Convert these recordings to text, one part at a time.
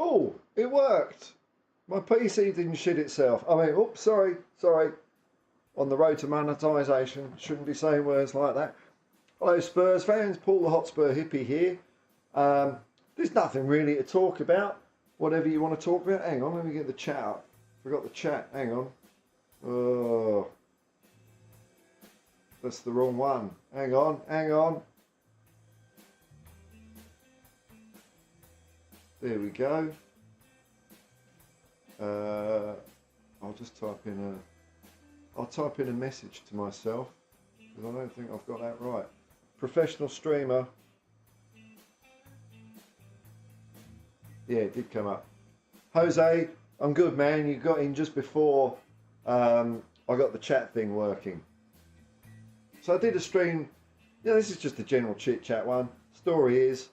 Oh, it worked. My PC didn't shit itself. I mean, oops, sorry. On the road to monetisation, shouldn't be saying words like that. Hello Spurs fans, Paul the Hotspur hippie here. There's nothing really to talk about. Whatever you want to talk about. Hang on, let me get the chat up. Forgot the chat, hang on. Oh, that's the wrong one. Hang on. There we go. I'll just type in a message to myself because I don't think I've got that right. Professional streamer. Yeah, it did come up. Jose, I'm good, man. You got in just before I got the chat thing working. So I did a stream. Yeah, this is just a general chit chat one. Story is,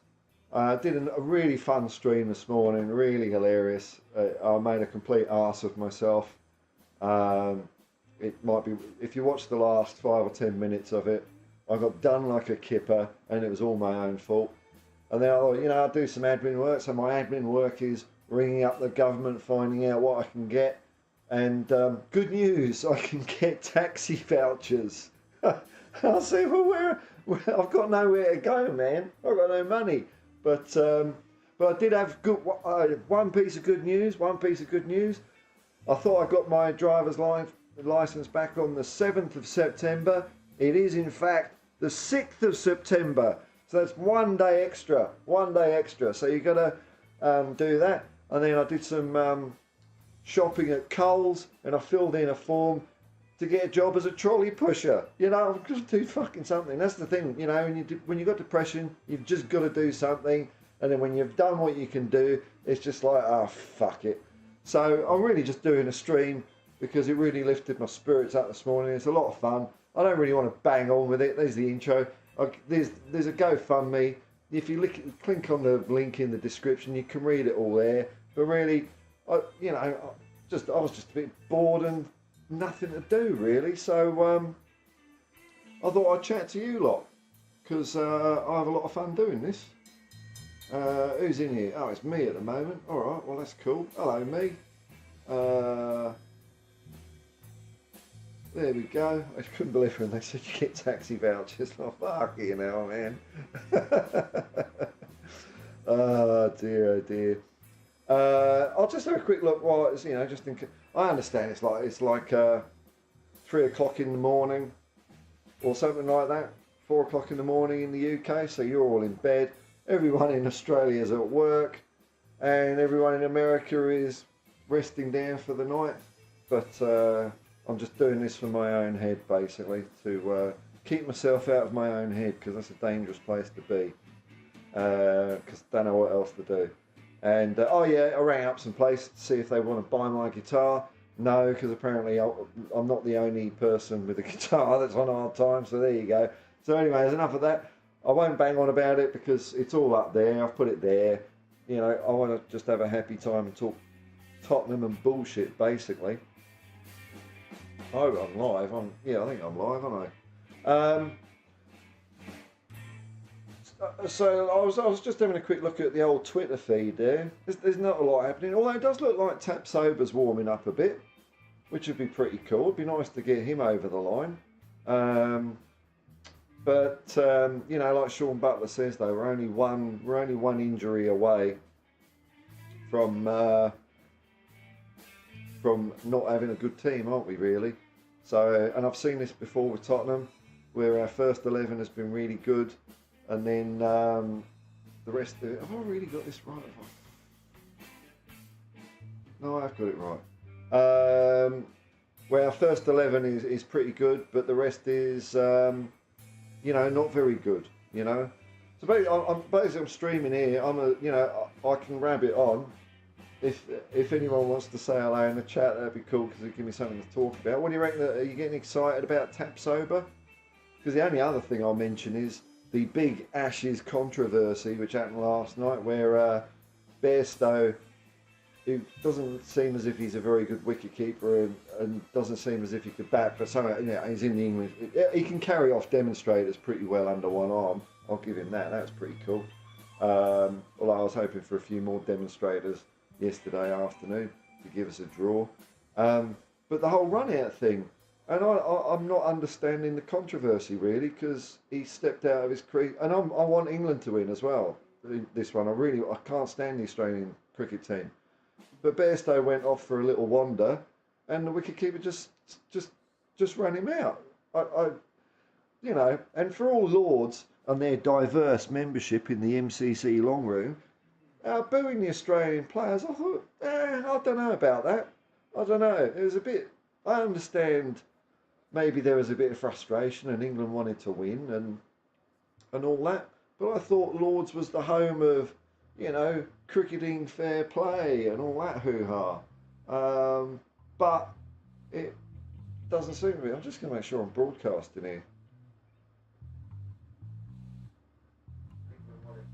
I did a really fun stream this morning, really hilarious. I made a complete arse of myself. It might be, if you watch the last 5 or 10 minutes of it, I got done like a kipper and it was all my own fault. And then I thought, you know, I'll do some admin work. So my admin work is ringing up the government, finding out what I can get. And good news, I can get taxi vouchers. I said, well, I've got nowhere to go, man. I've got no money. But I did have one piece of good news. I thought I got my driver's license back on the 7th of September. It is in fact the 6th of September. So that's 1 day extra. So you got to do that. And then I did some shopping at Coles and I filled in a form to get a job as a trolley pusher. You know, I'm just do fucking something. That's the thing, you know, when you've got depression, you've just got to do something. And then when you've done what you can do, it's just like, oh, fuck it. So I'm really just doing a stream because it really lifted my spirits up this morning. It's a lot of fun. I don't really want to bang on with it. There's the intro. There's a GoFundMe. If you click on the link in the description, you can read it all there. But really, I was just a bit bored and nothing to do really, so I thought I'd chat to you lot because I have a lot of fun doing this. Who's in here? Oh, it's me at the moment. Alright, well that's cool. Hello me. There we go. I couldn't believe it when they said you get taxi vouchers. Oh, fuck you now, man. Oh dear. I'll just have a quick look while it's, you know, just in case. I understand it's like 3 o'clock in the morning or something like that, 4 o'clock in the morning in the UK, so you're all in bed. Everyone in Australia is at work and everyone in America is resting down for the night. But I'm just doing this for my own head, basically, to keep myself out of my own head, because that's a dangerous place to be, because I don't know what else to do. And oh yeah, I rang up some place to see if they want to buy my guitar. No, because apparently I'm not the only person with a guitar that's on hard time, so there you go. So anyway, there's enough of that. I won't bang on about it because it's all up there. I've put it there. You know, I want to just have a happy time and talk Tottenham and bullshit, basically. Oh, I'm live. Yeah, I think I'm live, aren't I? so I was just having a quick look at the old Twitter feed there. There's not a lot happening, although it does look like Tap Sober's warming up a bit, which would be pretty cool. It'd be nice to get him over the line. But you know, like Sean Butler says, though, we're only one injury away from not having a good team, aren't we? Really. So, and I've seen this before with Tottenham, where our first 11 has been really good, and then the rest of it. Have I really got this right? No, I've got it right. Where our first 11 is pretty good, but the rest is, you know, not very good. You know, so basically I'm streaming here. You know, I can rabbit on. If anyone wants to say hello in the chat, that'd be cool because it'd give me something to talk about. What do you reckon? Are you getting excited about Tap Sober? Because the only other thing I'll mention is the big Ashes controversy which happened last night, where Bairstow, who doesn't seem as if he's a very good wicketkeeper and doesn't seem as if he could bat, but somehow, you know, he's in the English. He can carry off demonstrators pretty well under one arm. I'll give him that. That's pretty cool. Although I was hoping for a few more demonstrators yesterday afternoon to give us a draw. But the whole run-out thing, and I'm not understanding the controversy really, because he stepped out of his crease, and I want England to win as well. This one, I can't stand the Australian cricket team. But Bairstow went off for a little wander, and the wicketkeeper just ran him out. You know, and for all Lords and their diverse membership in the MCC long room, booing the Australian players, I thought, I don't know about that. I don't know. It was a bit. I understand. Maybe there was a bit of frustration, and England wanted to win, and all that. But I thought Lords was the home of, you know, cricketing fair play and all that hoo-ha. But it doesn't seem to be. I'm just going to make sure I'm broadcasting here.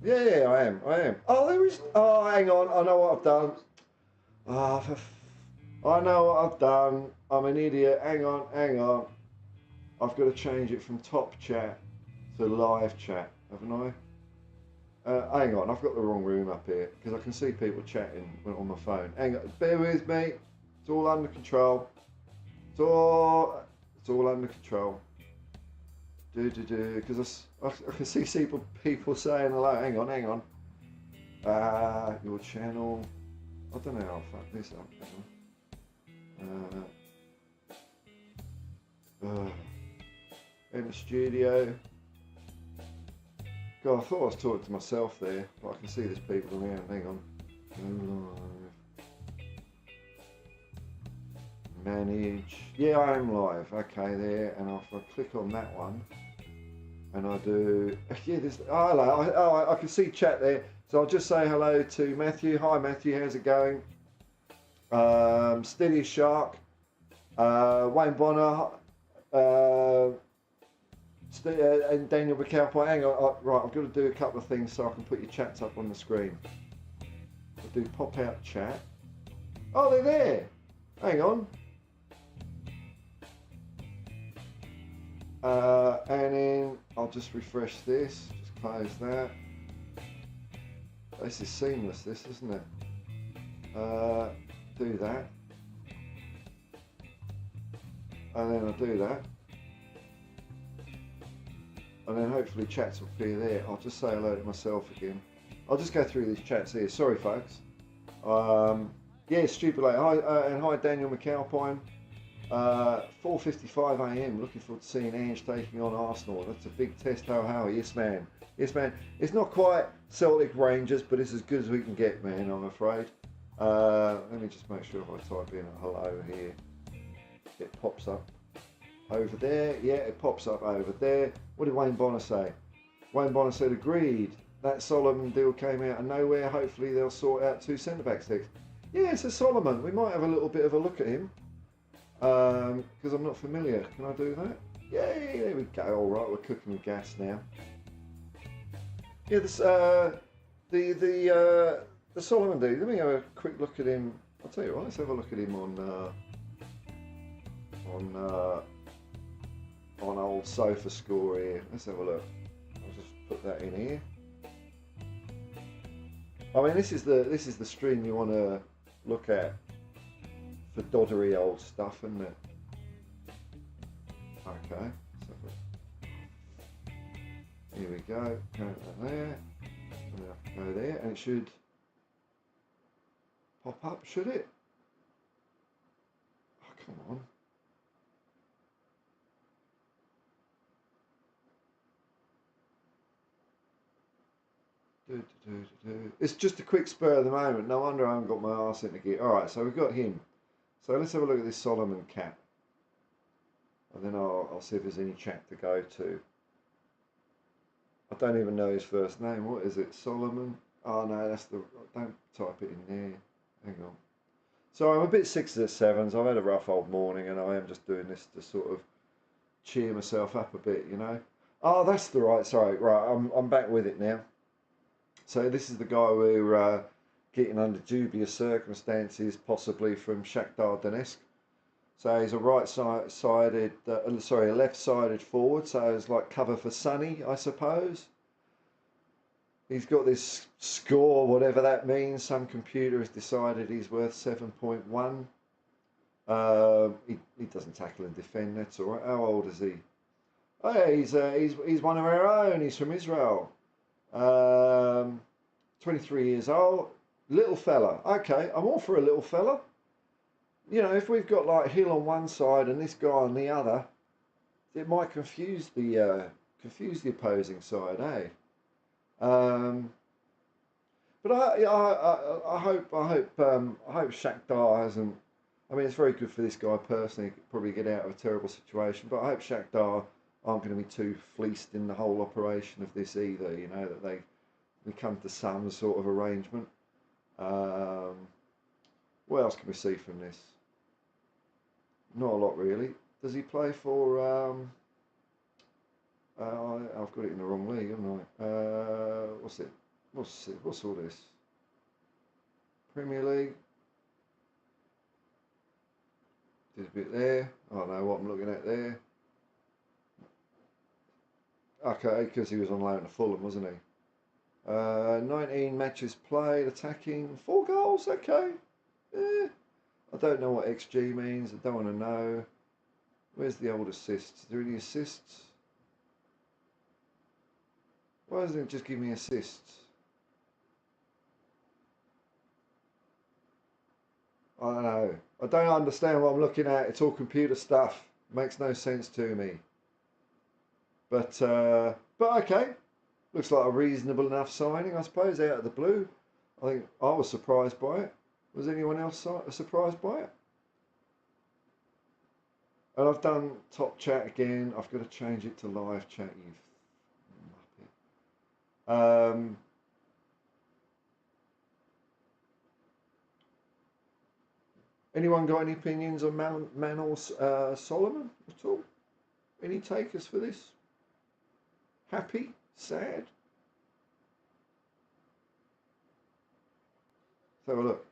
Yeah, I am. Oh, there is. Oh, hang on. I know what I've done. I know what I've done. I'm an idiot. Hang on. I've got to change it from top chat to live chat, haven't I? Hang on, I've got the wrong room up here because I can see people chatting on my phone. Hang on, bear with me. It's all under control. It's all under control. Because I can see people saying hello. Hang on. Your channel. I don't know how I'll fuck this up. In the studio. God, I thought I was talking to myself there, but I can see there's people around. Hang on. Manage. Yeah, I am live. Okay, there. And if I click on that one, and I do. Yeah, there's. Oh, hello. I can see chat there. So I'll just say hello to Matthew. Hi, Matthew. How's it going? Steady as Shark. Wayne Bonner. And Daniel McAlpine. Hang on, right, I've got to do a couple of things so I can put your chats up on the screen. I'll do pop out chat. Oh, they're there. Hang on. And then I'll just refresh this, just close that. This is seamless, this, isn't it? Do that. And then I'll do that. And then hopefully chats will appear there. I'll just say hello to myself again. I'll just go through these chats here. Sorry, folks. Yeah, stupid late. Hi, and hi, Daniel McAlpine. 4:55 a.m. Looking forward to seeing Ange taking on Arsenal. That's a big test. How? Yes, man. Yes, man. It's not quite Celtic Rangers, but it's as good as we can get, man, I'm afraid. Let me just make sure if I type in a hello here, it pops up. Over there, yeah, it pops up over there. What did Wayne Bonner say? Wayne Bonner said, agreed. That Solomon deal came out of nowhere. Hopefully they'll sort out 2 centre-backs next. Yeah, so Solomon, we might have a little bit of a look at him. Because I'm not familiar. Can I do that? Yay, there we go. All right, we're cooking with gas now. Yeah, this, the Solomon dude. Let me have a quick look at him. I'll tell you what, let's have a look at him on old sofa score here. Let's have a look. I'll just put that in here. I mean, this is the string you want to look at for doddery old stuff, isn't it? Okay, so here we go. Go there, and go there, and it should pop up, should it? Oh, come on. It's just a quick spur at the moment. No wonder I haven't got my arse into gear. All right, so we've got him. So let's have a look at this Solomon cat, and then I'll see if there's any chat to go to. I don't even know his first name. What is it? Solomon? Oh no, that's the. Don't type it in there. Hang on. So I'm a bit 6s or 7s. I've had a rough old morning, and I am just doing this to sort of cheer myself up a bit, you know. Oh, that's the right. Sorry, right. I'm back with it now. So this is the guy we're getting under dubious circumstances, possibly from Shakhtar Donetsk. So he's a right-sided, sorry, a left-sided forward. So it's like cover for Sonny, I suppose. He's got this score, whatever that means. Some computer has decided he's worth 7.1. He doesn't tackle and defend. That's all right. How old is he? Oh yeah, he's one of our own. He's from Israel. 23 years old, little fella. Okay, I'm all for a little fella. You know, if we've got like Hill on one side and this guy on the other, it might confuse the opposing side, eh? But I hope Shakhtar hasn't. I mean, it's very good for this guy personally. He could probably get out of a terrible situation, but I hope Shakhtar aren't going to be too fleeced in the whole operation of this either. You know, that we come to some sort of arrangement. What else can we see from this? Not a lot really. Does he play for? I've got it in the wrong league, haven't I? What's it? What's all this? Premier League. Did a bit there. I don't know what I'm looking at there. Okay, because he was on loan to Fulham, wasn't he? 19 matches played, attacking, 4 goals. Okay. I don't know what XG means. I don't want to know. Where's the old assists? Are there any assists? Why doesn't it just give me assists? I don't know. I don't understand what I'm looking at. It's all computer stuff. Makes no sense to me. But okay. Looks like a reasonable enough signing, I suppose, out of the blue. I think I was surprised by it. Was anyone else surprised by it? And I've done top chat again. I've got to change it to live chat, you muppet. Anyone got any opinions on Man or Solomon at all? Any takers for this? Happy? Sad? Let's have a look.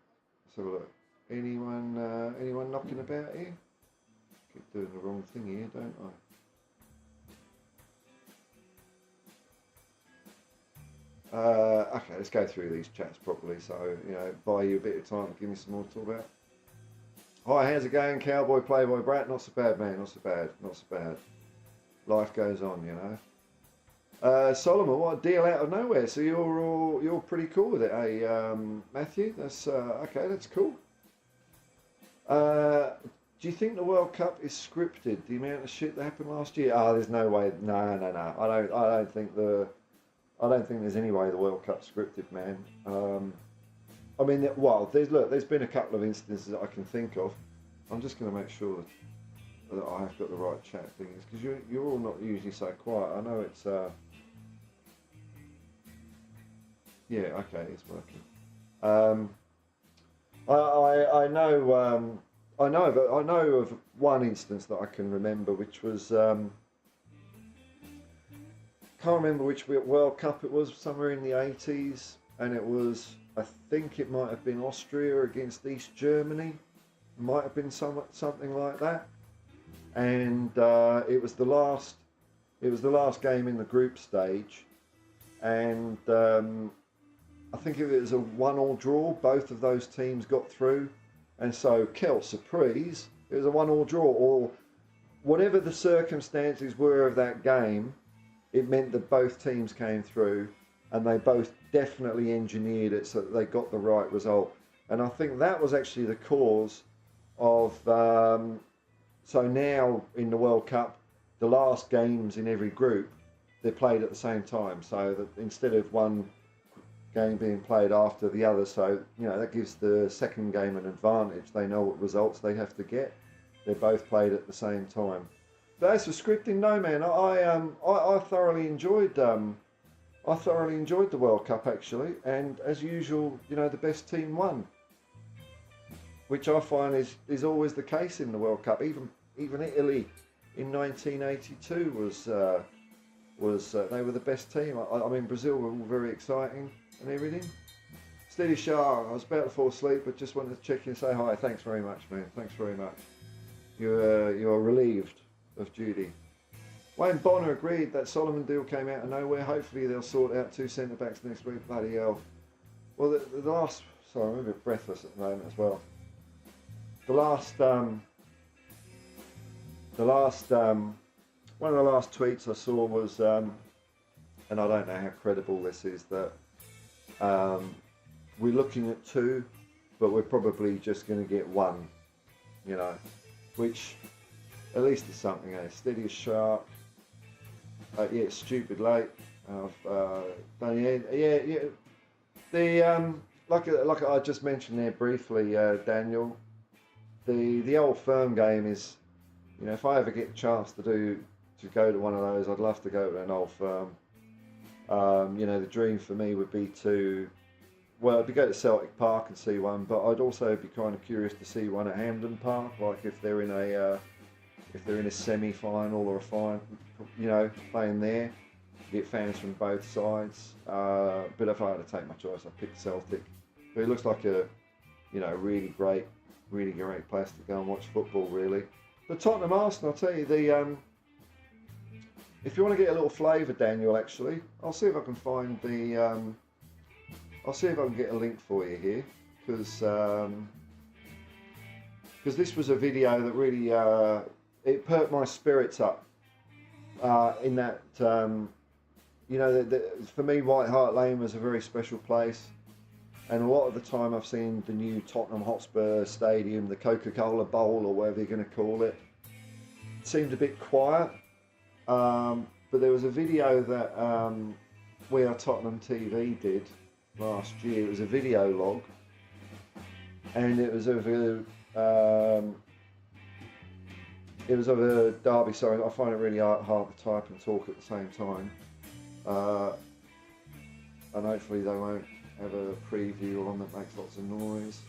Let's have a look. Anyone knocking about here? Keep doing the wrong thing here, don't I? Okay, let's go through these chats properly. So, you know, buy you a bit of time to give me some more to talk about. Hi, how's it going? Cowboy Playboy Brat? Not so bad, man. Not so bad. Not so bad. Life goes on, you know. Solomon, what a deal out of nowhere. So you're pretty cool with it, eh, Matthew? That's okay. That's cool. Do you think the World Cup is scripted? The amount of shit that happened last year? Oh, there's no way. No. I don't think there's any way the World Cup's scripted, man. I mean, well, there's been a couple of instances that I can think of. I'm just going to make sure that I have got the right chat things, because you're all not usually so quiet. I know it's yeah, okay, it's working. I know of one instance that I can remember, which was can't remember which World Cup it was, somewhere in the 80s, and it was, I think it might have been Austria against East Germany, might have been something like that, and it was the last game in the group stage, and I think if it was a 1-1 draw, both of those teams got through. And so, quelle surprise, it was a 1-1 draw, or whatever the circumstances were of that game, it meant that both teams came through and they both definitely engineered it so that they got the right result. And I think that was actually the cause of, so now in the World Cup, the last games in every group, they're played at the same time. So that instead of one game being played after the other, so, you know, that gives the second game an advantage. They know what results they have to get. They're both played at the same time. But as for scripting, no man, I thoroughly enjoyed the World Cup actually, and as usual, you know, the best team won, which I find is always the case in the World Cup. Even Italy in 1982 was they were the best team. I mean, Brazil were all very exciting and everything. Steady Shah, I was about to fall asleep, but just wanted to check in and say hi. Thanks very much, man. Thanks very much. You're relieved of duty. Wayne Bonner agreed that Solomon deal came out of nowhere. Hopefully they'll sort out 2 centre-backs next week. Bloody hell. Well, the last... Sorry, I'm a bit breathless at the moment as well. One of the last tweets I saw was, and I don't know how credible this is, that we're looking at 2, but we're probably just going to get 1, you know, which at least is something, eh? Steady as shark. Yeah, stupid late. Yeah. The like I just mentioned there briefly, Daniel. The old firm game is, you know, if I ever get a chance to go to one of those, I'd love to go to an old firm. You know, the dream for me would be to, well, it'd be go to Celtic Park and see one, but I'd also be kind of curious to see one at Hampden Park, like if they're in a semi-final or a final, you know, playing there. Get fans from both sides. But if I had to take my choice, I'd pick Celtic. But it looks like a, you know, really great place to go and watch football, really. But Tottenham Arsenal, I'll tell you, if you want to get a little flavour, Daniel, actually, I'll see if I can find I'll see if I can get a link for you here, because this was a video that really, it perked my spirits up, in that, you know, for me, White Hart Lane was a very special place. And a lot of the time I've seen the new Tottenham Hotspur Stadium, the Coca-Cola Bowl or whatever you're going to call it, it seemed a bit quiet. But there was a video that We Are Tottenham TV did last year. It was a video log. And it was of a derby. Sorry, I find it really hard to type and talk at the same time. And hopefully they won't have a preview on that makes lots of noise.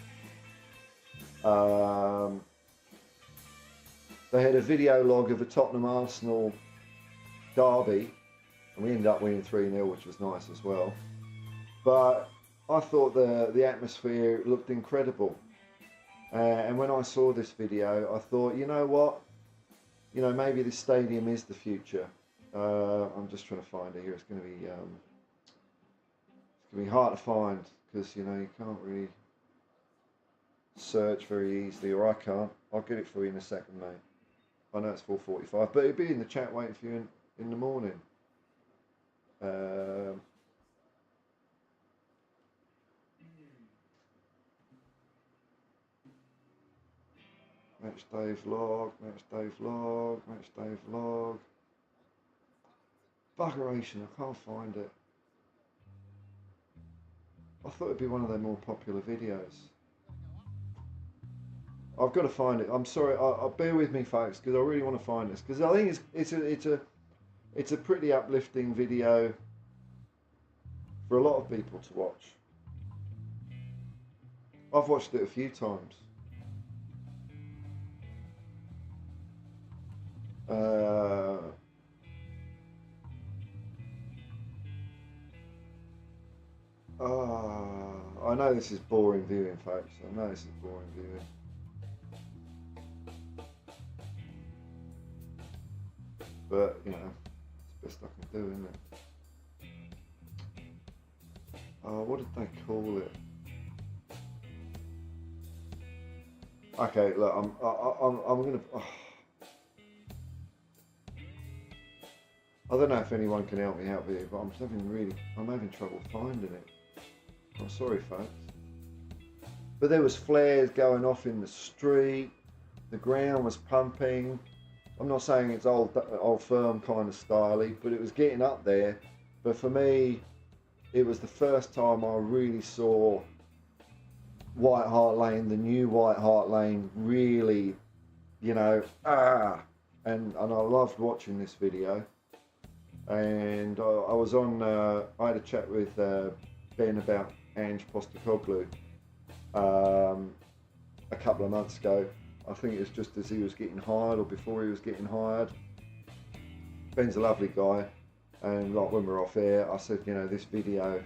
They had a video log of a Tottenham Arsenal derby, and we ended up winning 3-0, which was nice as well. But I thought the atmosphere looked incredible. And when I saw this video, I thought, you know what? You know, maybe this stadium is the future. I'm just trying to find it here. It's going to be hard to find because, you know, you can't really search very easily, or I can't. I'll get it for you in a second, mate. I know it's 4:45, but it'll be in the chat waiting for you in the morning. Match day vlog, match day vlog, match day vlog. Buggeration, I can't find it. I thought it'd be one of their more popular videos. I've got to find it. I'm sorry. I'll bear with me, folks, because I really want to find this. Because I think it's a pretty uplifting video for a lot of people to watch. I've watched it a few times. I know this is boring viewing, folks. I know this is boring viewing. But, you know, it's the best I can do, isn't it? what did they call it? Okay, look, I'm gonna. I don't know if anyone can help me out with it, but I'm having trouble finding it. I'm sorry, folks. But there was flares going off in the street. The ground was pumping. I'm not saying it's old firm kind of styly, but it was getting up there. But for me, it was the first time I really saw White Hart Lane, the new White Hart Lane, really, you know, and I loved watching this video. And I was on, I had a chat with Ben about Ange Postecoglou a couple of months ago. I think it was just as he was getting hired or before he was getting hired. Ben's a lovely guy, and like when we're off air, I said, you know, this video,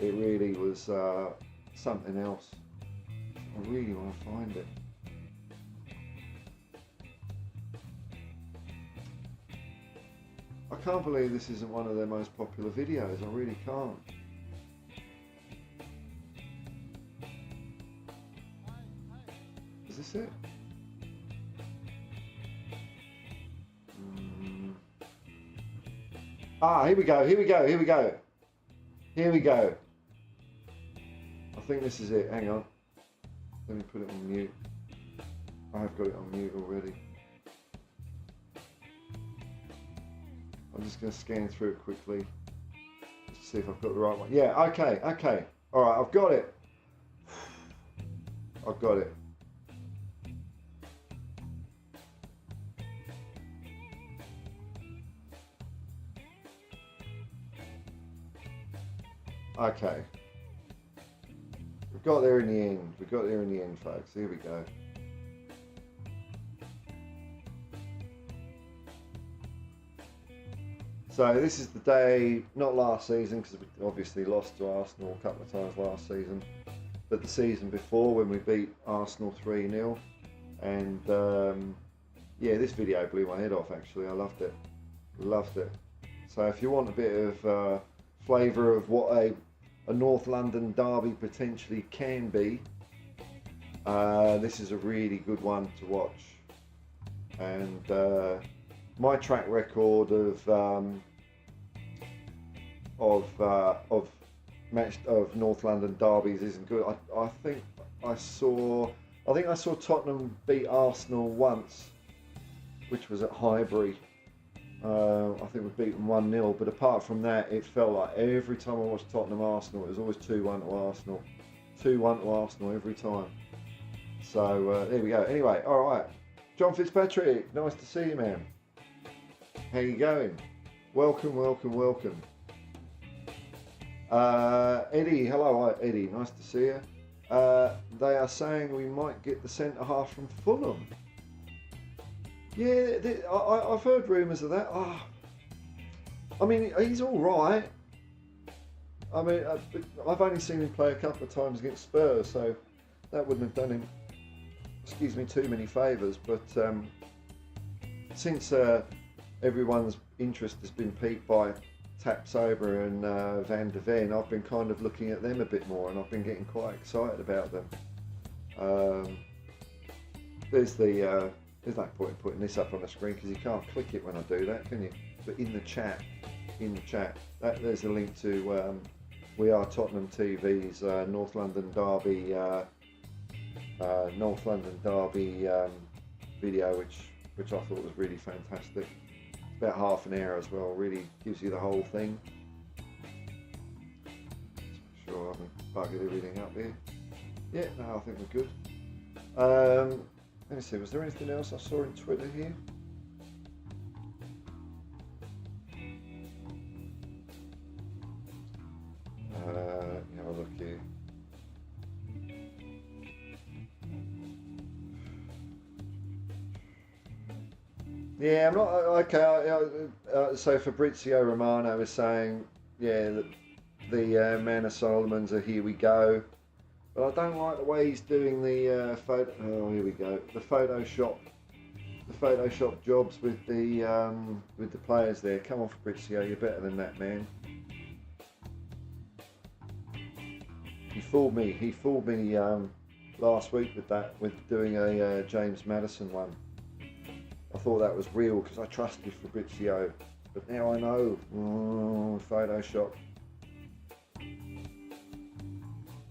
it really was something else. I really want to find it. I can't believe this isn't one of their most popular videos. I really can't. Is this it? Here we go. I think this is it. Hang on. Let me put it on mute. I have got it on mute already. I'm just going to scan through it quickly. Just to see if I've got the right one. Yeah, okay. Alright, I've got it. Okay. We've got there in the end. Folks. Here we go. So this is the day, not last season, because we obviously lost to Arsenal a couple of times last season, but the season before when we beat Arsenal 3-0. And yeah, this video blew my head off actually. I loved it. So if you want a bit of flavour of what a North London derby potentially can be, this is a really good one to watch. And my track record of North London derbies isn't good. I think I saw Tottenham beat Arsenal once, which was at Highbury. I think we beat them 1-0, but apart from that, it felt like every time I watched Tottenham Arsenal, it was always 2-1 to Arsenal. 2-1 to Arsenal every time. So there we go. Anyway, all right. John Fitzpatrick, nice to see you, man. How you going? Welcome. Eddie, hello, Eddie. Nice to see you. They are saying we might get the centre half from Fulham. Yeah, I've heard rumours of that. I mean, he's all right. I mean, I've only seen him play a couple of times against Spurs, so that wouldn't have done him, excuse me, too many favours. But since everyone's interest has been piqued by Tapsoba and Van der Ven, I've been kind of looking at them a bit more, and I've been getting quite excited about them. There's no point in putting this up on the screen because you can't click it when I do that, can you? But in the chat, there's a link to We Are Tottenham TV's North London Derby video, which I thought was really fantastic. It's about half an hour as well. Really gives you the whole thing. Just make sure I haven't buggered everything up here. Yeah, no, I think we're good. Let me see, was there anything else I saw on Twitter here? Let me have a look here. Yeah, I'm not, okay, so Fabrizio Romano is saying, yeah, that the Man of Solomon's are here we go. But I don't like the way he's doing the photo. Oh, here we go. The Photoshop jobs with the players there. Come on, Fabrizio, you're better than that, man. He fooled me last week with that, with doing a James Maddison one. I thought that was real because I trusted Fabrizio, but now I know. Photoshop.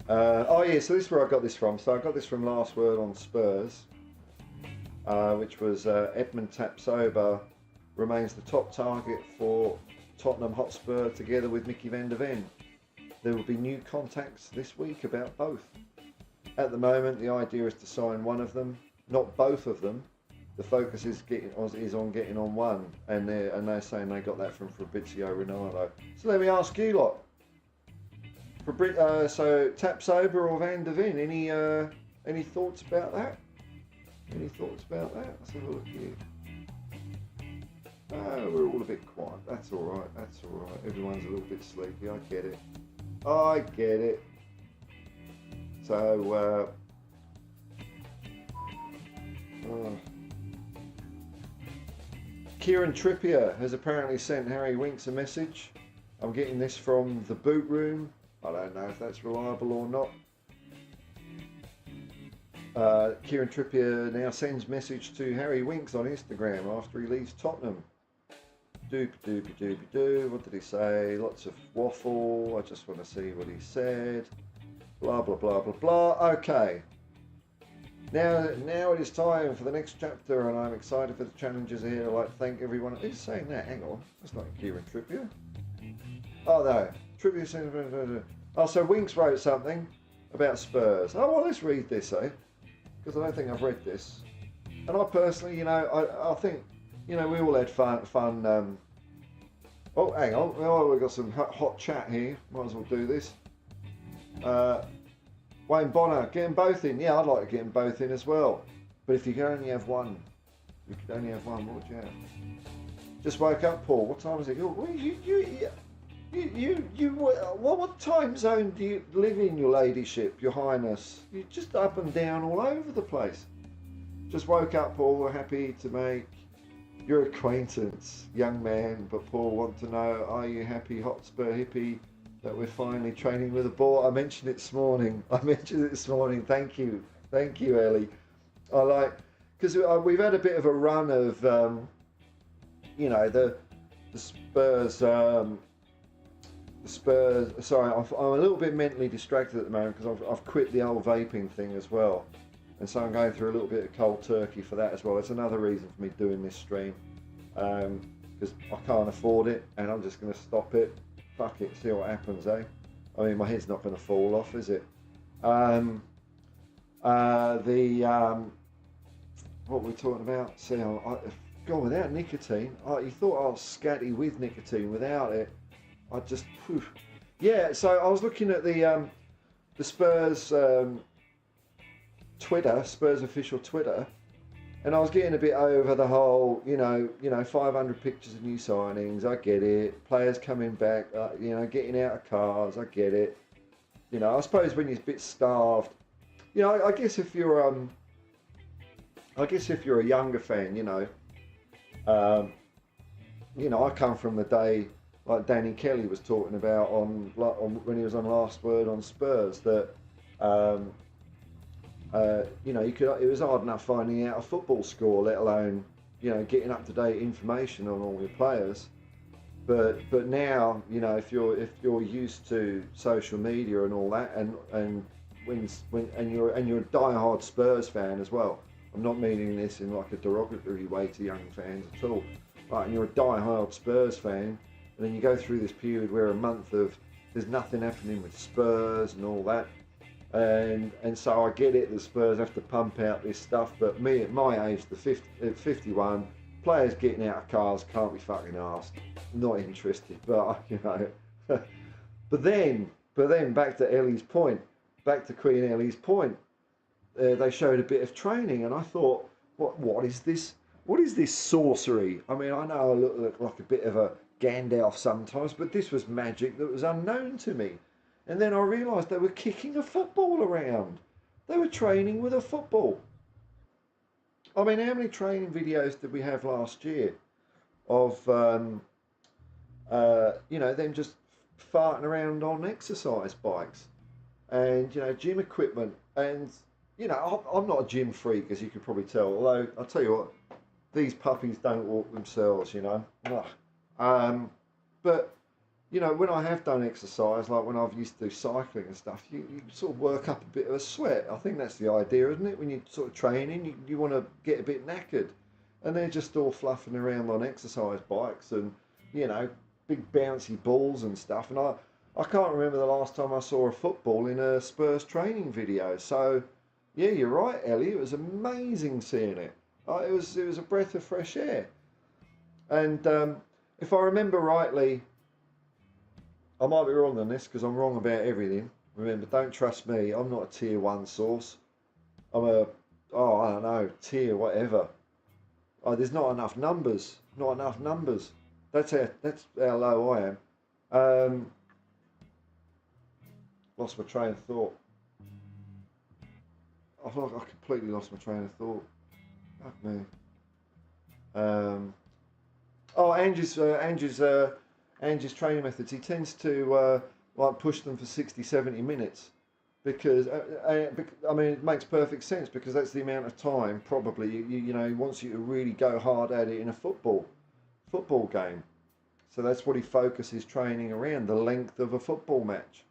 Oh yeah, so this is where I got this from. So I got this from Last Word on Spurs, which was Edmund Tapsoba remains the top target for Tottenham Hotspur together with Mickey van der Ven. There will be new contacts this week about both. At the moment, the idea is to sign one of them, not both of them. The focus is on getting on one, and they're saying they got that from Fabrizio Ronaldo. So let me ask you lot. So Tapsoba or Van der Ven, any thoughts about that? Any thoughts about that? Let's have a look here. We're all a bit quiet. That's all right. That's all right. Everyone's a little bit sleepy. I get it. I get it. So, Kieran Trippier has apparently sent Harry Winks a message. I'm getting this from the boot room. I don't know if that's reliable or not. Kieran Trippier now sends message to Harry Winks on Instagram after he leaves Tottenham. Doopy doopy doopy doo. What did he say? Lots of waffle. I just want to see what he said. Blah blah blah blah blah. Okay. Now it is time for the next chapter, and I'm excited for the challenges here. I'd like to thank everyone. Who's saying that? Hang on. That's not Kieran Trippier. Oh no. Trippier saying. Oh, so Winks wrote something about Spurs. Oh well, let's read this, because I don't think I've read this. And I personally, I think, we all had fun. Oh, hang on. Oh, we've got some hot chat here. Might as well do this. Wayne Bonner, get them both in. Yeah, I'd like to get them both in as well. But if you could only have one, what would you have? Just woke up, Paul. What time is it? What time zone do you live in, your ladyship, your highness? You're just up and down all over the place. Just woke up, Paul. Happy to make your acquaintance, young man. But Paul want to know, are you happy, Hotspur hippie, that we're finally training with a ball? I mentioned it this morning. Thank you, Ellie. I like, because we've had a bit of a run of, the Spurs. Sorry, I'm a little bit mentally distracted at the moment because I've quit the old vaping thing as well, and so I'm going through a little bit of cold turkey for that as well. It's another reason for me doing this stream, because I can't afford it, and I'm just going to stop it. Fuck it, see what happens, eh? I mean, my head's not going to fall off, is it? What were we talking about? See, God, without nicotine, you thought I was scatty with nicotine. Without it, I just, whew. Yeah. So I was looking at the Spurs Twitter, Spurs official Twitter, and I was getting a bit over the whole, 500 pictures of new signings. I get it. Players coming back, getting out of cars. I get it. I suppose when you're a bit starved, I guess if you're a younger fan, I come from the day, like Danny Kelly was talking about on when he was on Last Word on Spurs, that it was hard enough finding out a football score, let alone getting up to date information on all your players. But now, if you're used to social media and all that, and you're a diehard Spurs fan as well. I'm not meaning this in like a derogatory way to young fans at all. Right, and you're a diehard Spurs fan, and then you go through this period where a month of there's nothing happening with Spurs and all that, and so I get it, the Spurs have to pump out this stuff, but me at my age, at 51, players getting out of cars can't be fucking arsed. Not interested, but but then back to Ellie's point, back to Queen Ellie's point, they showed a bit of training, and I thought, what is this? What is this sorcery? I mean, I know I look like a bit of a Gandalf sometimes, but this was magic that was unknown to me. And then I realised they were kicking a football around. They were training with a football. I mean, how many training videos did we have last year of, them just farting around on exercise bikes? and gym equipment. And I'm not a gym freak, as you could probably tell. Although I'll tell you what, these puppies don't walk themselves. Ugh. But when I have done exercise, like when I've used to do cycling and stuff, you sort of work up a bit of a sweat. I think that's the idea, isn't it? When you're sort of training, you want to get a bit knackered. And they're just all fluffing around on exercise bikes and, big bouncy balls and stuff. And I can't remember the last time I saw a football in a Spurs training video. So, yeah, you're right, Ellie. It was amazing seeing it. It was a breath of fresh air. And if I remember rightly, I might be wrong on this because I'm wrong about everything. Remember, don't trust me. I'm not a tier 1 source. I'm I don't know, tier whatever. There's not enough numbers. Not enough numbers. That's how low I am. Lost my train of thought. I feel like I completely lost my train of thought. Fuck me. Andrew's training methods. He tends to push them for 60, 70 minutes because I mean it makes perfect sense because that's the amount of time probably he wants you to really go hard at it in a football game. So that's what he focuses training around, the length of a football match.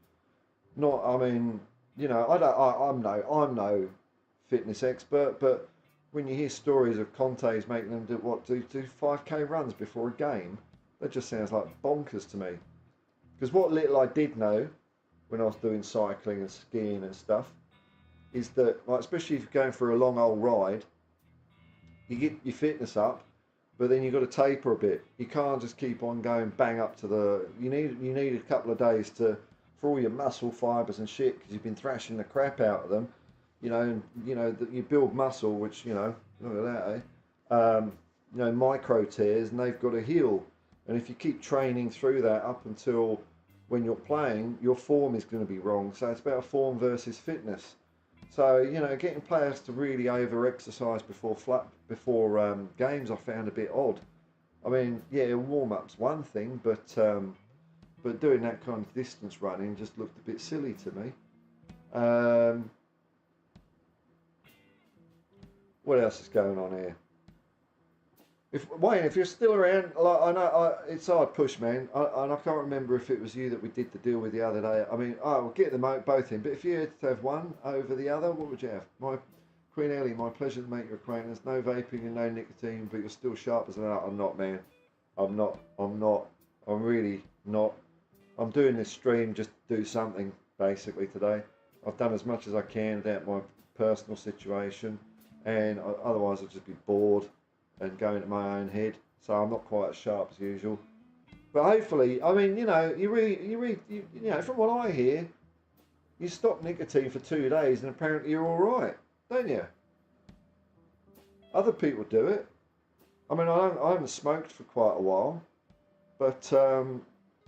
Not, I mean, I'm no fitness expert, but when you hear stories of Conte's making them do 5k runs before a game, that just sounds like bonkers to me. Because what little I did know when I was doing cycling and skiing and stuff is that, like, especially if you're going for a long old ride, you get your fitness up, but then you've got to taper a bit. You can't just keep on going bang up to the. You need a couple of days for all your muscle fibres and shit because you've been thrashing the crap out of them. And you build muscle, which look at that, micro tears, and they've got to heal. And if you keep training through that up until when you're playing, your form is going to be wrong. So it's about form versus fitness. So getting players to really over-exercise before games, I found a bit odd. I mean, yeah, warm-up's one thing, but doing that kind of distance running just looked a bit silly to me. What else is going on here? Wayne, if you're still around, like, I know it's hard push, man, and I can't remember if it was you that we did the deal with the other day. I mean, we'll get them both in, but if you had to have one over the other, what would you have? My Queen Ellie, my pleasure to make your acquaintance. No vaping and no nicotine, but you're still sharp as an out. I'm not, man. I'm not. I'm really not. I'm doing this stream just to do something, basically, today. I've done as much as I can about my personal situation, and otherwise I'd just be bored and go into my own head, so I'm not quite as sharp as usual. But hopefully, I mean, from what I hear, you stop nicotine for 2 days and apparently you're all right, don't you? Other people do it. I mean, I haven't smoked for quite a while, but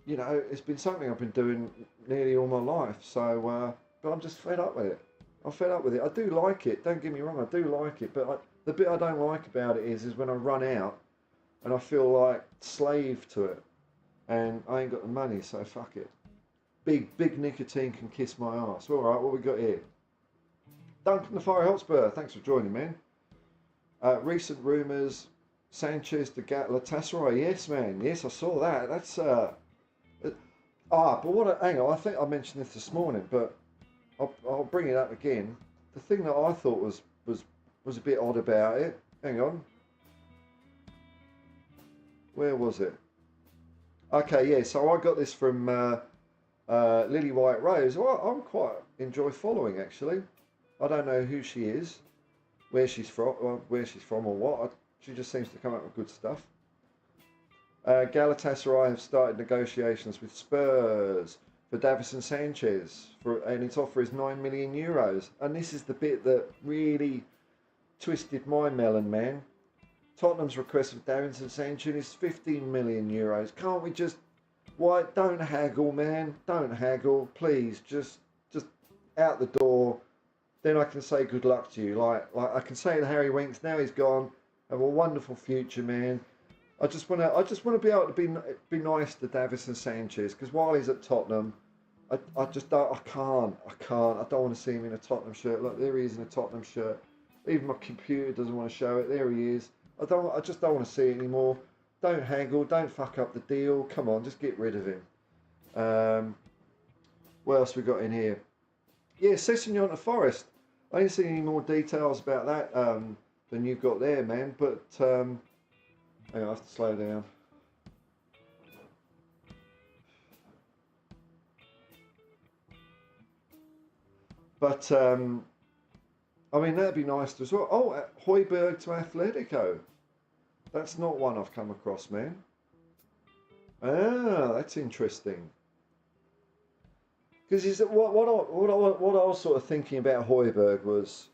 it's been something I've been doing nearly all my life. So, but I'm just fed up with it. I'm fed up with it. I do like it. Don't get me wrong. I do like it, but the bit I don't like about it is when I run out and I feel like slave to it and I ain't got the money, so fuck it. Big nicotine can kiss my arse. All right, what we got here? Duncan the Fire Hotspur, thanks for joining, man. Recent rumours, Sanchez to Galatasaray. Yes, man. Yes, I saw that. That's hang on. I think I mentioned this morning, but I'll bring it up again. The thing that I thought was a bit odd about it. Hang on. Where was it? Okay, yeah. So I got this from Lily White Rose. Well, I'm quite enjoy following actually. I don't know who she is, where she's from, or what. She just seems to come up with good stuff. Galatasaray have started negotiations with Spurs for Davison Sanchez, and its offer is €9 million. And this is the bit that really twisted my melon, man. Tottenham's request of Davison Sanchez is €15 million. Can't we just? Why? Don't haggle, man. Don't haggle, please. Just out the door. Then I can say good luck to you. Like I can say to Harry Winks, now he's gone. Have a wonderful future, man. I just want to be able to be nice to Davison Sanchez because while he's at Tottenham, I just don't. I don't want to see him in a Tottenham shirt. Look, there he is in a Tottenham shirt. Even my computer doesn't want to show it. There he is. I just don't want to see it anymore. Don't haggle. Don't fuck up the deal. Come on, just get rid of him. What else we got in here? Yeah, Sessegnon to Forest. I didn't see any more details about that than you've got there, man. But hang on, I have to slow down. But I mean, that'd be nice as well. Oh, Højbjerg to Atletico. That's not one I've come across, man. Ah, that's interesting. Because what I was sort of thinking about Højbjerg was,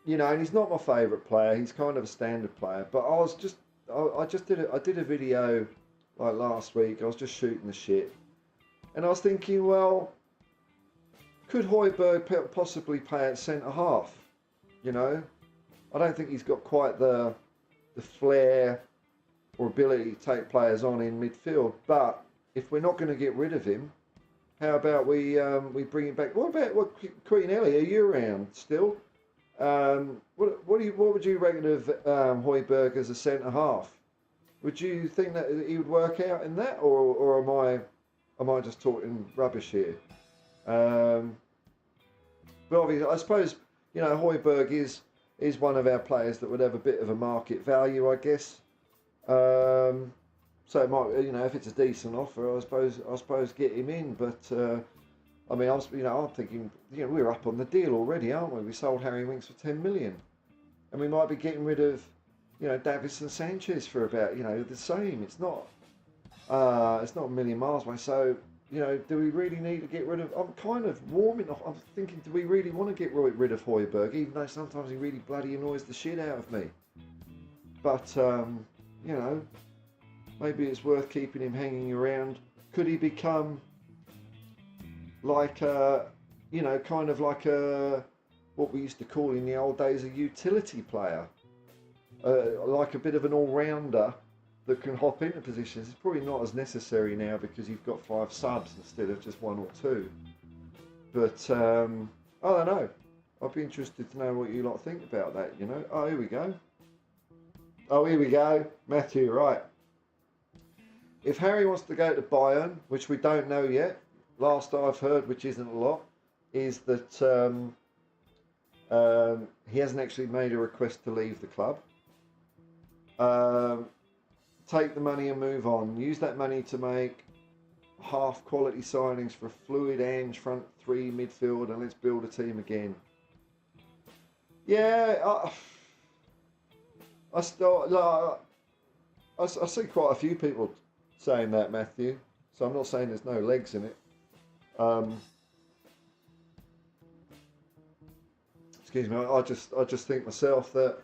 you know, and he's not my favourite player. He's kind of a standard player. But I did a video like last week. I was just shooting the shit, and I was thinking, well, could Højbjerg possibly play at centre half? You know, I don't think he's got quite the flair or ability to take players on in midfield. But if we're not going to get rid of him, how about we bring him back? What about Queen-Ellie? Are you around still? What would you reckon of Højbjerg as a centre half? Would you think that he would work out in that, or am I just talking rubbish here? But obviously, I suppose, you know, Højbjerg is one of our players that would have a bit of a market value, I guess. So it might, you know, if it's a decent offer, I suppose get him in. But I mean, I'm thinking, you know, we're up on the deal already, aren't we? We sold Harry Winks for 10 million, and we might be getting rid of, you know, Davinson Sanchez for about, you know, the same. It's not a million miles away. So, you know, do we really need to get rid of? I'm kind of warming up. I'm thinking, do we really want to get rid of Højbjerg, even though sometimes he really bloody annoys the shit out of me? But you know, maybe it's worth keeping him hanging around. Could he become like you know, kind of like what we used to call in the old days a utility player, like a bit of an all-rounder that can hop into positions? It's probably not as necessary now because you've got 5 subs instead of just 1 or 2. But I don't know. I'd be interested to know what you lot think about that. You know. Oh, here we go. Matthew, right. If Harry wants to go to Bayern, which we don't know yet, last I've heard, which isn't a lot, is that he hasn't actually made a request to leave the club. Take the money and move on. Use that money to make half quality signings for a fluid Ange front 3 midfield, and let's build a team again. Yeah, I see quite a few people saying that, Matthew. So I'm not saying there's no legs in it. Excuse me. I just think myself that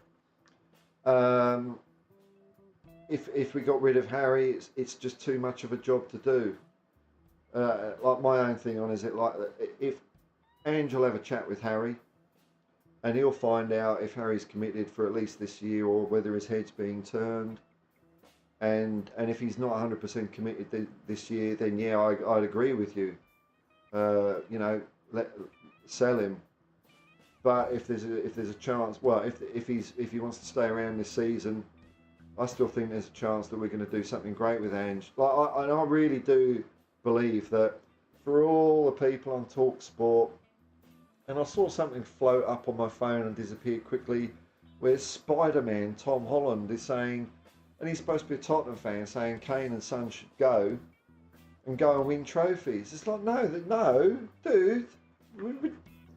if we got rid of Harry, it's just too much of a job to do. Like my own thing on is it like if Ange will have a chat with Harry, and he'll find out if Harry's committed for at least this year or whether his head's being turned. And if he's not 100% committed this year, then yeah, I'd agree with you. You know, sell him. But if there's a chance, well, if he wants to stay around this season, I still think there's a chance that we're going to do something great with Ange. Like I really do believe that for all the people on TalkSport, and I saw something float up on my phone and disappear quickly, where Spider-Man Tom Holland is saying, and he's supposed to be a Tottenham fan, saying Kane and Son should go and win trophies. It's like, no, dude.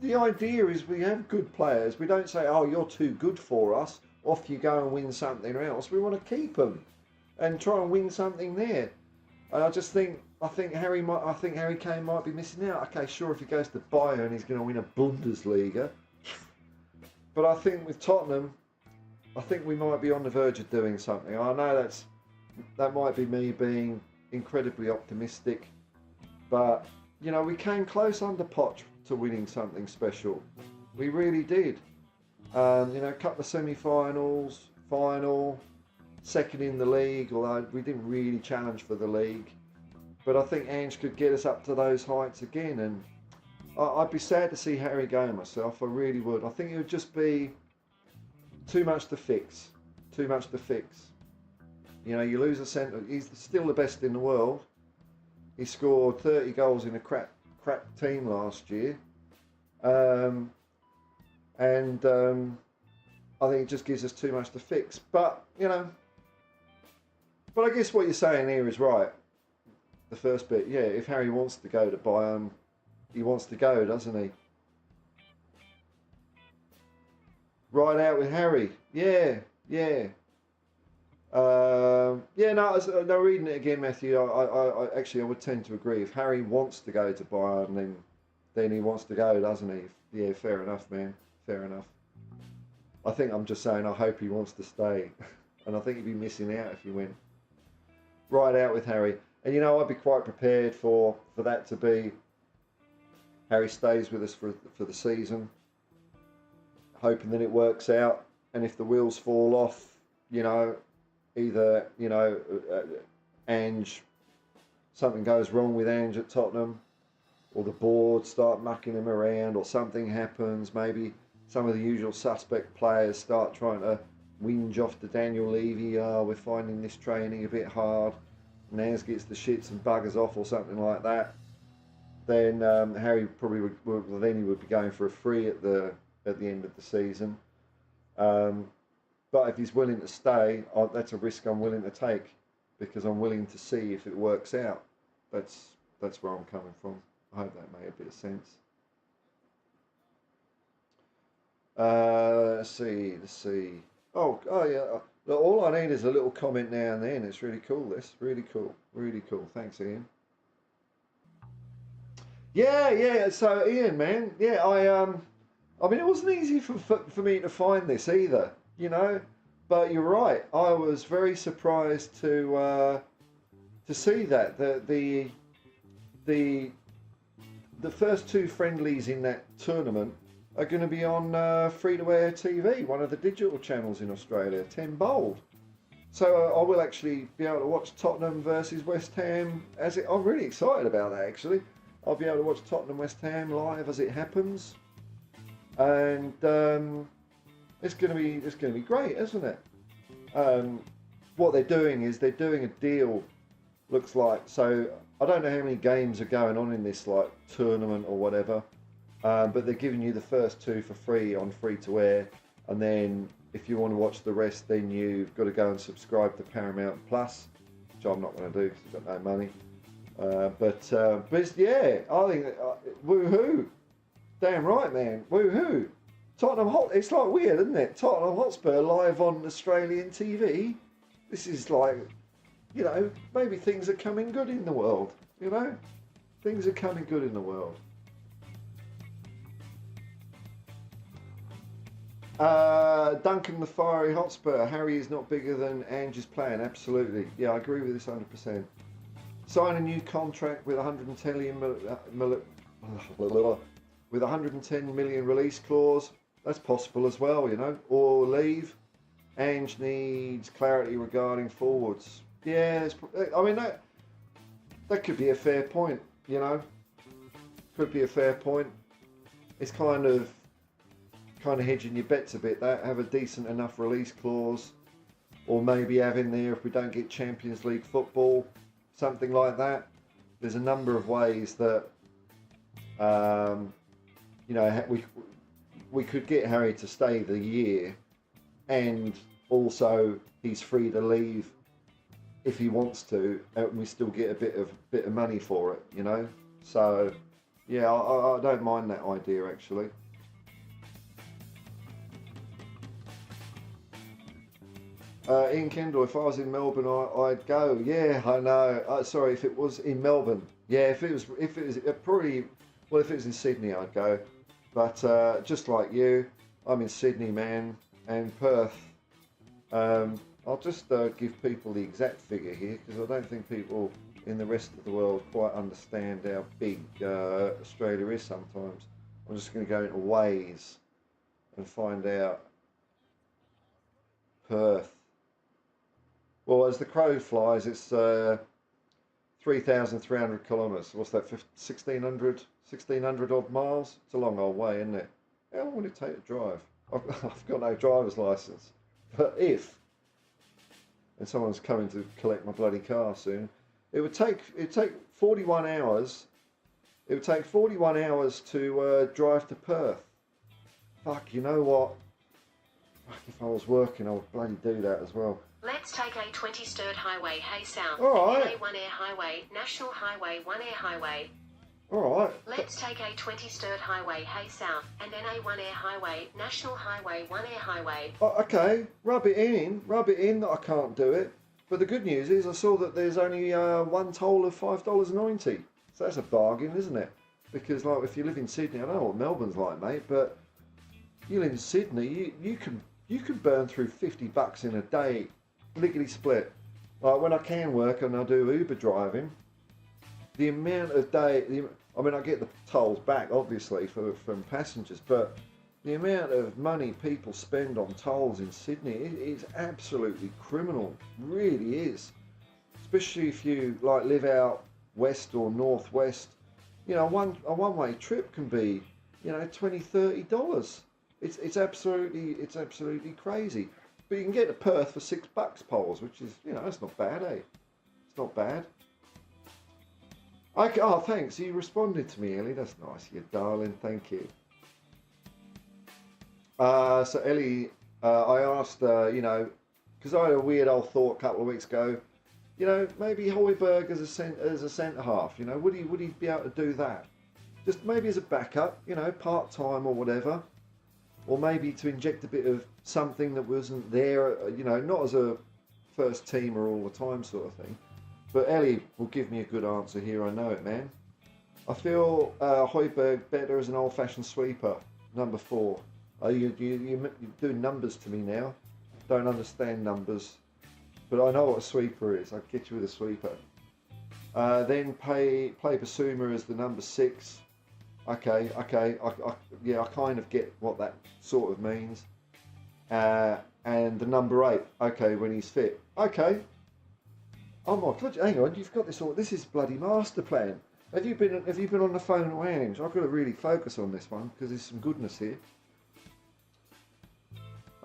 The idea is we have good players. We don't say, oh, you're too good for us. Off you go and win something else. We want to keep them and try and win something there. And I think Harry Kane might be missing out. Okay, sure, if he goes to Bayern, he's going to win a Bundesliga. But I think with Tottenham, I think we might be on the verge of doing something. I know that might be me being incredibly optimistic, but you know, we came close under Poch to winning something special. We really did. You know, a couple of semi-finals, final, second in the league, although we didn't really challenge for the league. But I think Ange could get us up to those heights again, and I'd be sad to see Harry go myself. I really would. I think it would just be too much to fix. Too much to fix. You know, you lose a centre. He's still the best in the world. He scored 30 goals in a crap team last year. I think it just gives us too much to fix. But, you know, I guess what you're saying here is right. The first bit, yeah, if Harry wants to go to Bayern, he wants to go, doesn't he? Right out with Harry. Yeah, yeah. Yeah, no, reading it again, Matthew, I actually I would tend to agree. If Harry wants to go to Bayern, then he wants to go, doesn't he? Yeah, fair enough, man. Fair enough. I think I'm just saying I hope he wants to stay. And I think he'd be missing out if he went right out with Harry. And you know, I'd be quite prepared for that to be Harry stays with us for the season, hoping that it works out. And if the wheels fall off, you know, either, you know, Ange, something goes wrong with Ange at Tottenham, or the board start mucking him around, or something happens, maybe some of the usual suspect players start trying to whinge off to Daniel Levy, we're finding this training a bit hard, Naz gets the shits and buggers off or something like that, then Harry probably would then he would be going for a free at the end of the season. But if he's willing to stay, that's a risk I'm willing to take, because I'm willing to see if it works out. That's where I'm coming from. I hope that made a bit of sense. Let's see. Oh yeah. Look, all I need is a little comment now and then. It's really cool. This really cool. Thanks, Ian. Yeah. So Ian, man, yeah, I mean, it wasn't easy for me to find this either, you know. But you're right. I was very surprised to see that the first two friendlies in that tournament are going to be on free-to-air TV, one of the digital channels in Australia, 10 Bold. So I will actually be able to watch Tottenham versus West Ham I'm really excited about that, actually. I'll be able to watch Tottenham West Ham live as it happens, and it's going to be great, isn't it? What they're doing is they're doing a deal. Looks like, so I don't know how many games are going on in this like tournament or whatever, but they're giving you the first two for free on free to air, and then if you want to watch the rest, then you've got to go and subscribe to Paramount Plus, which I'm not going to do because I've got no money. But yeah, I think woohoo, damn right, man, woohoo. Tottenham it's like weird, isn't it? Tottenham Hotspur live on Australian TV. This is like, you know, maybe things are coming good in the world, you know? Things are coming good in the world. Duncan the Fiery Hotspur, Harry is not bigger than Ange's plan. Absolutely. Yeah, I agree with this 100%. Sign a new contract with 110 million release clause. That's possible as well, you know. Or leave. Ange needs clarity regarding forwards. Yeah, I mean, that could be a fair point, you know. Could be a fair point. It's kind of hedging your bets a bit. That have a decent enough release clause, or maybe have in there if we don't get Champions League football, something like that. There's a number of ways that you know, we could get Harry to stay the year, and also he's free to leave if he wants to, and we still get a bit of money for it, you know. So yeah, I don't mind that idea, actually. Ian Kendall, if I was in Melbourne, I'd go. Yeah, I know. Sorry, if it was in Melbourne. Yeah, if it was probably, well, if it was in Sydney, I'd go. But just like you, I'm in Sydney, man, and Perth. I'll just give people the exact figure here, because I don't think people in the rest of the world quite understand how big Australia is sometimes. I'm just going to go into Waze and find out. Perth. Well, as the crow flies, it's 3,300 kilometres. What's that? 1,600 odd miles. It's a long old way, isn't it? How long would it take to drive? I've got no driver's license, but if and someone's coming to collect my bloody car soon, it'd take 41 hours. It would take 41 hours to drive to Perth. Fuck, you know what? Fuck, if I was working, I would bloody do that as well. Let's take A20 Sturt Highway, Hay South. Alright. NA1 Air Highway, National Highway 1 Air Highway. Alright. Let's take A20 Sturt Highway, Hay South, and NA1 Air Highway, National Highway 1 Air Highway. Okay, rub it in that I can't do it. But the good news is I saw that there's only one toll of $5.90. So that's a bargain, isn't it? Because like if you live in Sydney, I don't know what Melbourne's like, mate, but you live in Sydney, you can burn through $50 in a day, lickety split. Like when I can work and I do Uber driving, the amount of I get the tolls back obviously from passengers, but the amount of money people spend on tolls in Sydney is absolutely criminal, really is. Especially if you like live out west or northwest, you know, a one-way trip can be, you know, $20-30. It's absolutely crazy. But you can get to Perth for $6 poles, which is, you know, that's not bad, eh? It's not bad. Oh, thanks. You responded to me, Ellie. That's nice, you darling. Thank you. So Ellie, I asked, you know, because I had a weird old thought a couple of weeks ago. You know, maybe Højbjerg as a centre half. You know, would he be able to do that? Just maybe as a backup. You know, part time or whatever, or maybe to inject a bit of something that wasn't there. You know, not as a first teamer all the time sort of thing. But Ellie will give me a good answer here. I know it, man. I feel Højbjerg better as an old-fashioned sweeper, number 4. You're doing numbers to me now. Don't understand numbers. But I know what a sweeper is. I'll get you with a sweeper. Then play Basuma as the number 6. Okay. I kind of get what that sort of means. And the number 8. Okay, when he's fit. Okay. Oh my God! Hang on, you've got this all. This is bloody master plan. Have you been on the phone or anything? I've got to really focus on this one because there's some goodness here.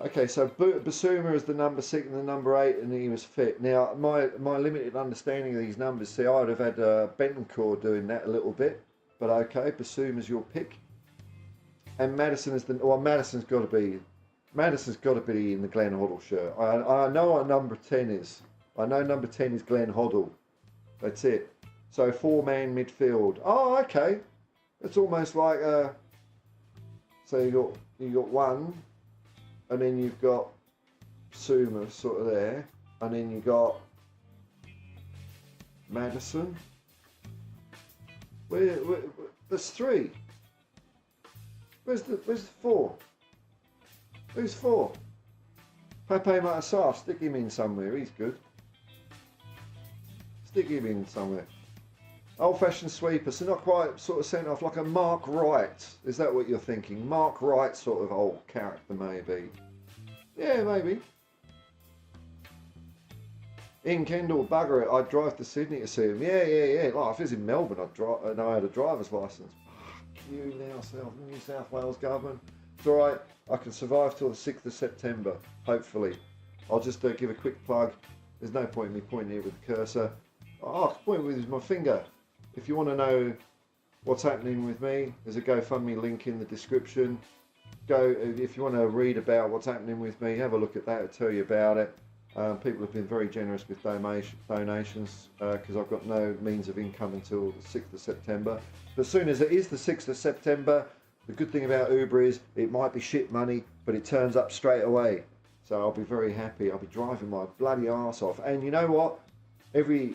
Okay, so Basuma is the number 6 and the number 8, and he was fit. Now, my limited understanding of these numbers, see, I'd have had Bentancur doing that a little bit, but okay, Basuma's your pick. And Madison is Madison's got to be in the Glenn Hoddle shirt. I know what number 10 is. I know number 10 is Glenn Hoddle. That's it. So 4-man midfield. Oh, okay. It's almost like so you got one. And then you've got Basuma sort of there, and then you got Madison. Where there's 3. Where's the 4? Who's 4? Pepe Matassar, stick him in somewhere. He's good. Stick him in somewhere. Old-fashioned sweeper, so not quite sort of sent off like a Mark Wright. Is that what you're thinking? Mark Wright sort of old character, maybe. Yeah, maybe. In Kendall, bugger it. I'd drive to Sydney to see him. Yeah. Like if he's in Melbourne, I'd drive, and I had a driver's license. Fuck you now, New South Wales government. It's all right. I can survive till the 6th of September, hopefully. I'll just give a quick plug. There's no point in me pointing it with the cursor. I can point with my finger. If you want to know what's happening with me, there's a GoFundMe link in the description. If you want to read about what's happening with me, have a look at that. I'll tell you about it. People have been very generous with donations because I've got no means of income until the 6th of September. But as soon as it is the 6th of September, the good thing about Uber is it might be shit money, but it turns up straight away. So I'll be very happy. I'll be driving my bloody arse off. And you know what? Every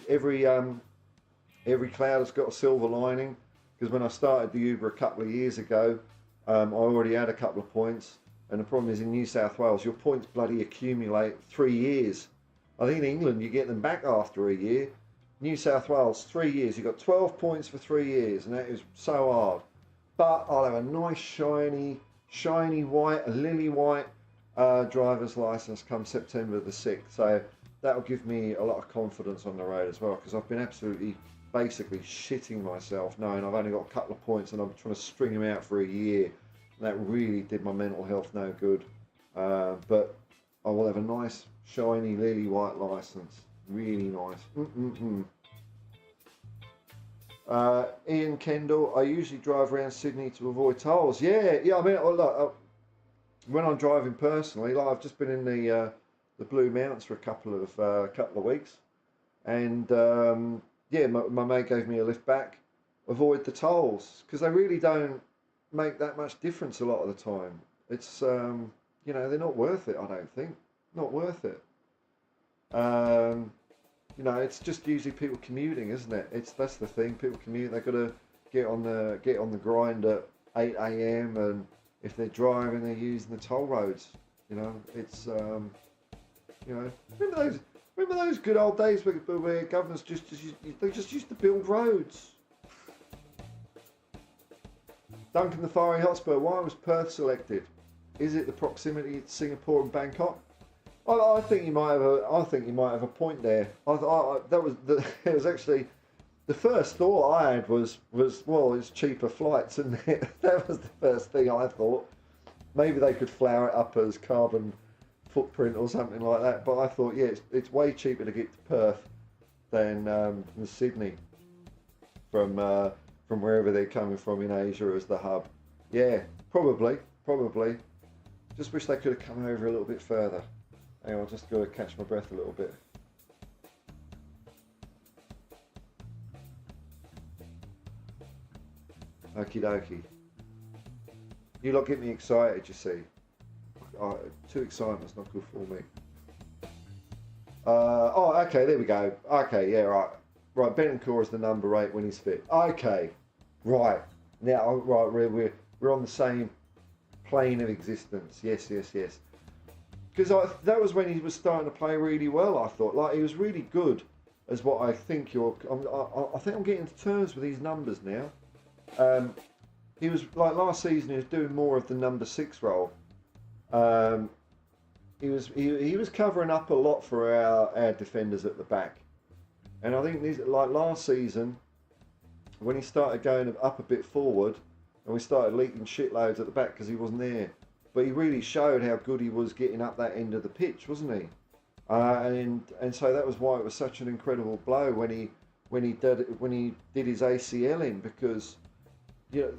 cloud has got a silver lining, because when I started the Uber a couple of years ago, I already had a couple of points, and the problem is in New South Wales your points bloody accumulate 3 years. I think in England you get them back after a year. New South Wales 3 years. You've got 12 points for 3 years, and that is so hard. But I'll have a nice shiny white, a lily white driver's license come September the 6th. So that'll give me a lot of confidence on the road as well, because I've been absolutely basically shitting myself knowing I've only got a couple of points and I'm trying to string them out for a year. And that really did my mental health no good. But I will have a nice, shiny, lily white licence. Really nice. Ian Kendall, I usually drive around Sydney to avoid tolls. Yeah, I mean, look, when I'm driving personally, like I've just been in the Blue Mountains for a couple of weeks, and yeah, my mate gave me a lift back. Avoid the tolls because they really don't make that much difference a lot of the time. It's you know, they're not worth it. I don't think, not worth it. You know, it's just usually people commuting, isn't it? That's the thing. People commute. They've got to get on the grind at 8 a.m. and if they're driving, they're using the toll roads. You know, it's you know, remember those good old days where governments just used to build roads. Duncan the Fiery Hotspur. Why was Perth selected? Is it the proximity to Singapore and Bangkok? I think you might have a point there. It was actually the first thought I had was well, it's cheaper flights, isn't it? That was the first thing I thought. Maybe they could flower it up as carbon footprint or something like that. But I thought, yeah, it's way cheaper to get to Perth than Sydney from wherever they're coming from in Asia as the hub. Yeah, probably. Just wish they could have come over a little bit further. Hang on, I've just got to catch my breath a little bit. Okie dokie. You lot get me excited, you see. Too excitement's not good for me. Oh, okay, there we go. Okay, yeah, right. Right, Bentancur is the number 8 when he's fit. Okay, right. Now, right, we're on the same plane of existence. Yes. Because that was when he was starting to play really well, I thought. Like, he was really good, as what I think I think I'm getting to terms with these numbers now. He was, like, last season, he was doing more of the number 6 role. He was covering up a lot for our defenders at the back. And I think like last season, when he started going up a bit forward, and we started leaking shitloads at the back because he wasn't there. But he really showed how good he was getting up that end of the pitch, wasn't he? And so that was why it was such an incredible blow when he did his ACL in, because you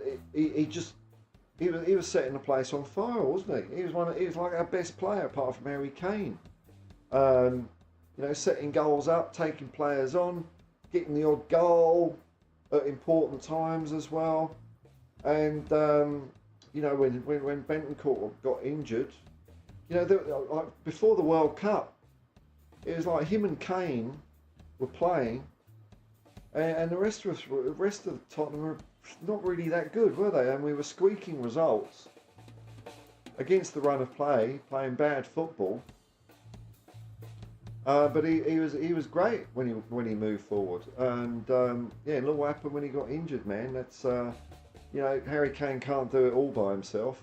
know he was setting the place on fire, wasn't he? He was like our best player apart from Harry Kane. You know, setting goals up, taking players on, getting the odd goal at important times as well. And you know, when Bentancur got injured, you know, like before the World Cup, it was like him and Kane were playing, and the rest of Tottenham were not really that good, were they? And we were squeaking results against the run of play, playing bad football. But he was great when he moved forward, and yeah, look what happened when he got injured, man. That's you know, Harry Kane can't do it all by himself,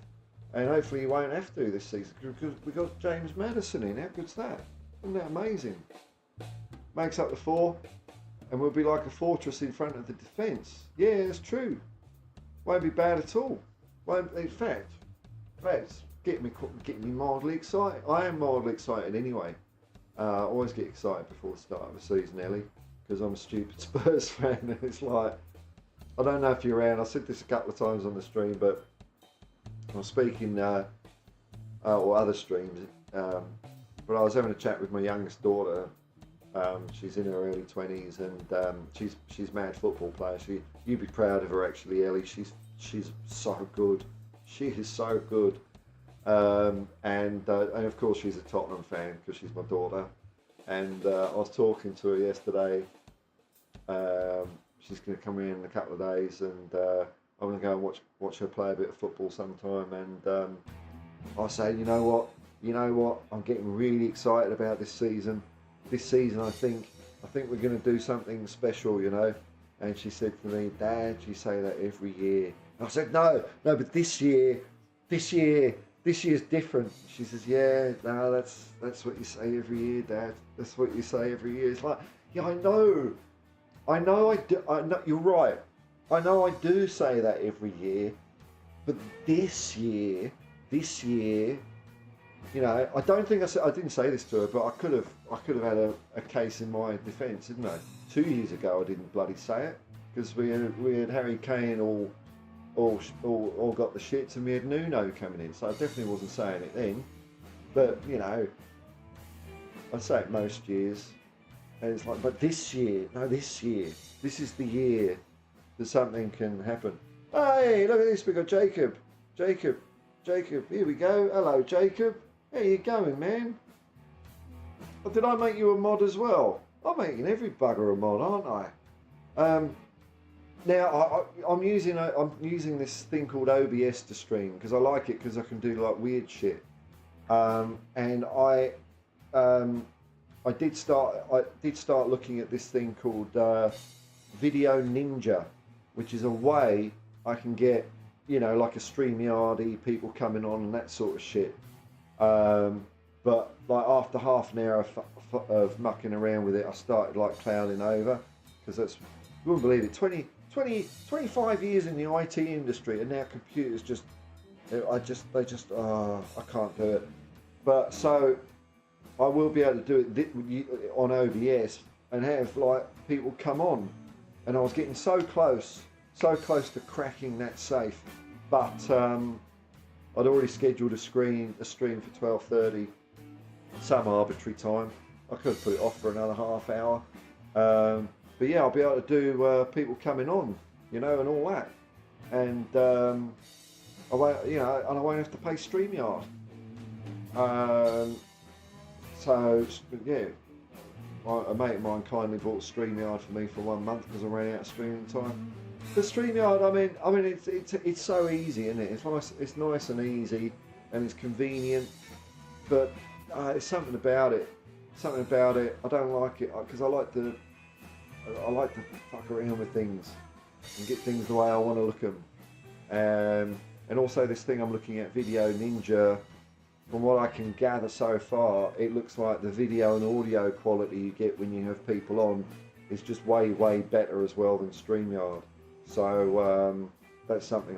and hopefully he won't have to this season because we got James Maddison in. How good's that? Isn't that amazing? Makes up the 4, and we'll be like a fortress in front of the defence. Yeah, it's true. Won't be bad at all. Won't, in fact, getting me mildly excited. I am mildly excited anyway. I always get excited before the start of the season, Ellie, because I'm a stupid Spurs fan, and it's like, I don't know if you're around. I said this a couple of times on the stream, but I was speaking, or other streams, but I was having a chat with my youngest daughter. She's in her early 20s, and she's a mad football player. You'd be proud of her, actually, Ellie. She's so good. She is so good. And of course she's a Tottenham fan because she's my daughter. And I was talking to her yesterday. She's going to come in a couple of days, and I'm going to go and watch her play a bit of football sometime. And I say, you know what? I'm getting really excited about this season. This season, I think we're going to do something special, you know. And she said to me, Dad, you say that every year. And I said, no, but this year, this year's different. She says, yeah, no, that's what you say every year, Dad. That's what you say every year. It's like, yeah, I know, I do, I know, you're right. I know I do say that every year, but this year, you know, I don't think I didn't say this to her, but I could have had a case in my defence, didn't I? 2 years ago, I didn't bloody say it because we had Harry Kane all got the shits, and we had Nuno coming in, so I definitely wasn't saying it then. But you know, I say it most years, and it's like, but this year, this is the year that something can happen. Hey, look at this, we got Jacob, here we go. Hello, Jacob. How you going, man? Oh, did I make you a mod as well? I'm making every bugger a mod, aren't I? Now I'm using this thing called OBS to stream because I like it because I can do like weird shit. And I did start looking at this thing called Video Ninja, which is a way I can get, you know, like a StreamYard, people coming on and that sort of shit. But like after half an hour of mucking around with it, I started like clouding over because that's, you wouldn't believe it, 25 years in the IT industry, and now computers I can't do it. But so I will be able to do it on OBS and have like people come on, and I was getting so close to cracking that safe, but I'd already scheduled a stream for 12:30, some arbitrary time. I could have put it off for another half hour. But yeah, I'll be able to do people coming on, you know, and all that. And I won't have to pay StreamYard. So yeah, a mate of mine kindly bought StreamYard for me for 1 month because I ran out of streaming time. The StreamYard, I mean, it's so easy, isn't it? It's nice and easy, and it's convenient. But there's something about it. I don't like it because I like to fuck around with things and get things the way I want to look at them. And also this thing I'm looking at, Video Ninja. From what I can gather so far, it looks like the video and audio quality you get when you have people on is just way better as well than StreamYard. So that's something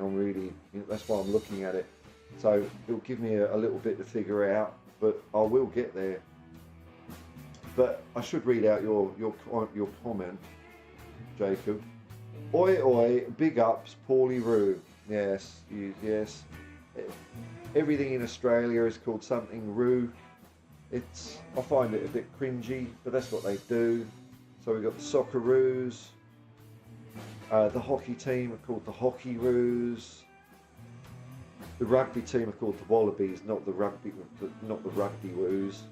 that's why I'm looking at it. So it'll give me a little bit to figure out, but I will get there. But I should read out your comment, Jacob. Oi oi, big ups, Paulie Roo. Yes. Everything in Australia is called something Roo. I find it a bit cringy, but that's what they do. So we've got the Socceroos. The hockey team are called the Hockey Roos. The rugby team are called the Wallabies, not the Rugby Woos.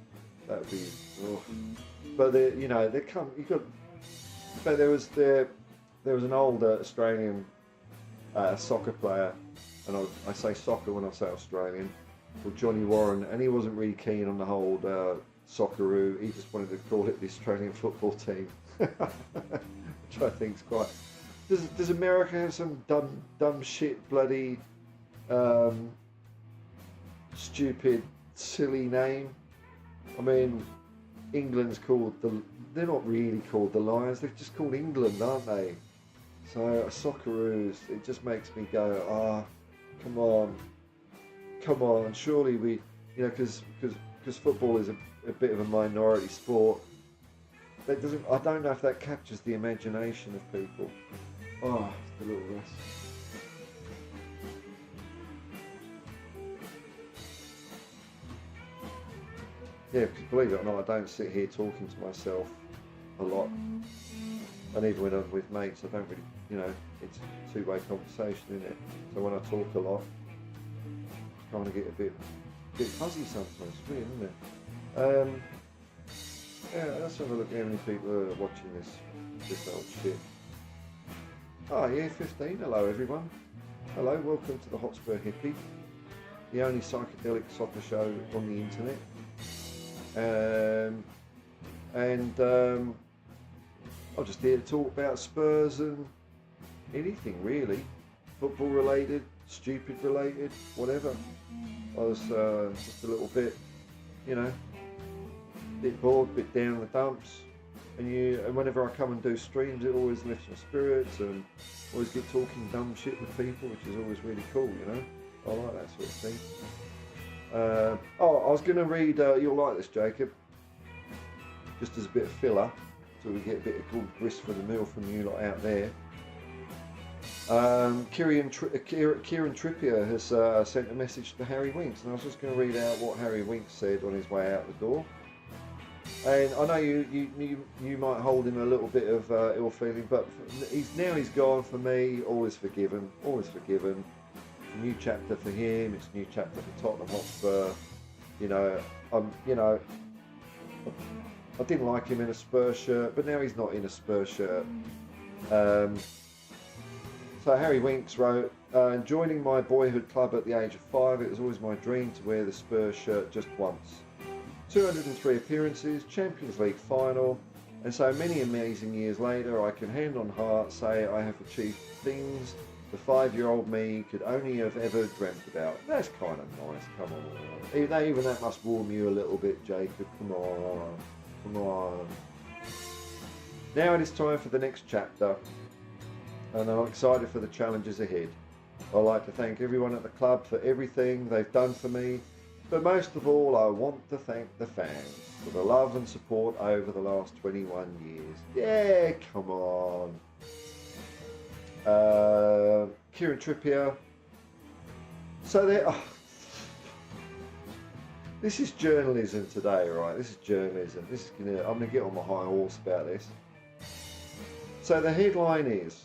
That would be. Oh. But they come. But there was an old Australian soccer player, and I say soccer when I say Australian, called Johnny Warren, and he wasn't really keen on the whole Socceroo. He just wanted to call it the Australian football team, which I think is quite. Does America have some dumb shit, bloody, stupid, silly name? I mean, England's called they're not really called the Lions, they're just called England, aren't they? So, Socceroos, it just makes me go, come on, surely we, because football is a bit of a minority sport. I don't know if that captures the imagination of people. Oh, the little rest. Yeah, because believe it or not, I don't sit here talking to myself a lot. And even when I'm with mates, I don't really, it's a two-way conversation, isn't it? So when I talk a lot, I kind of get a bit fuzzy sometimes. It's weird, isn't it? Yeah, let's have a look at how many people are watching this old shit. Oh yeah, 15. Hello everyone. Hello, welcome to the Hotspur Hippie, the only psychedelic soccer show on the internet. I'm just here to talk about Spurs and anything really, football related, stupid related, whatever. I was just a little bit, you know, bit bored, bit down in the dumps. And whenever I come and do streams, it always lifts my spirits, and always get talking dumb shit with people, which is always really cool, you know. I like that sort of thing. I was going to read, you'll like this, Jacob, just as a bit of filler, so we get a bit of good grist for the mill from you lot out there. Kieran Trippier has sent a message to Harry Winks, and I was just going to read out what Harry Winks said on his way out the door. And I know you might hold him a little bit of ill feeling, but he's gone. For me, all is forgiven. All is forgiven. It's a new chapter for him. It's a new chapter for Tottenham Hotspur. I didn't like him in a Spurs shirt, but now he's not in a Spurs shirt. So Harry Winks wrote, joining my boyhood club at the age of 5, it was always my dream to wear the Spurs shirt just once. 203 appearances, Champions League final, and so many amazing years later, I can hand on heart say I have achieved things the 5-year-old me could only have ever dreamt about. That's kind of nice, come on. Even that must warm you a little bit, Jacob, come on. Now it is time for the next chapter, and I'm excited for the challenges ahead. I'd like to thank everyone at the club for everything they've done for me, but most of all I want to thank the fans for the love and support over the last 21 years. Yeah, come on. Kieran Trippier. So this is journalism today, right? This is journalism. I'm gonna get on my high horse about this. So the headline is,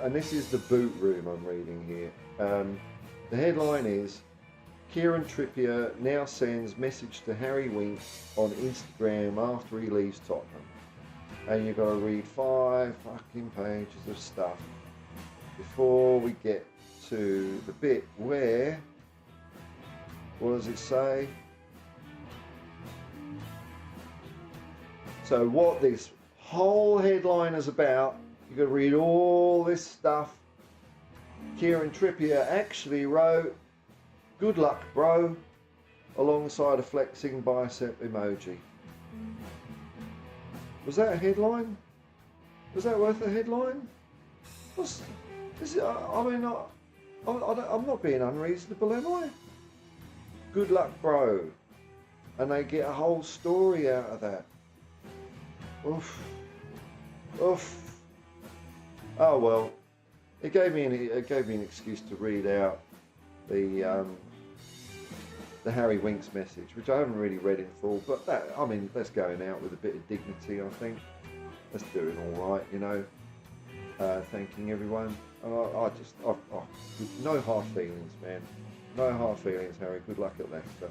and this is the boot room I'm reading here. The headline is, Kieran Trippier now sends message to Harry Winks on Instagram after he leaves Tottenham. And you've got to read 5 fucking pages of stuff before we get to the bit where, what does it say? So what this whole headline is about, you've got to read all this stuff. Kieran Trippier actually wrote, "Good luck, bro," alongside a flexing bicep emoji. Was that a headline? Was that worth a headline? I'm not being unreasonable, am I? Good luck, bro. And they get a whole story out of that. Oof. Oof. Oh well. It gave me an excuse to read out the Harry Winks message, which I haven't really read in full, but that's going out with a bit of dignity, I think. That's doing all right, you know. Thanking everyone. No hard feelings, man. No hard feelings, Harry. Good luck at Leicester.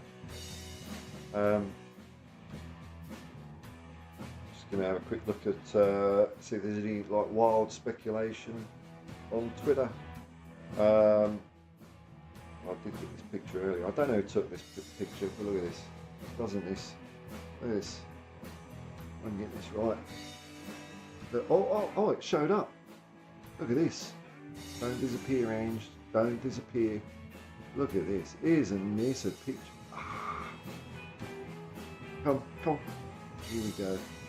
Just gonna have a quick look at see if there's any wild speculation on Twitter. I did get this picture earlier. I don't know who took this picture, but look at this. Look at this. I can get this right. Oh, it showed up. Look at this. Don't disappear, Ange. Don't disappear. Look at this. Isn't this a picture? Come on.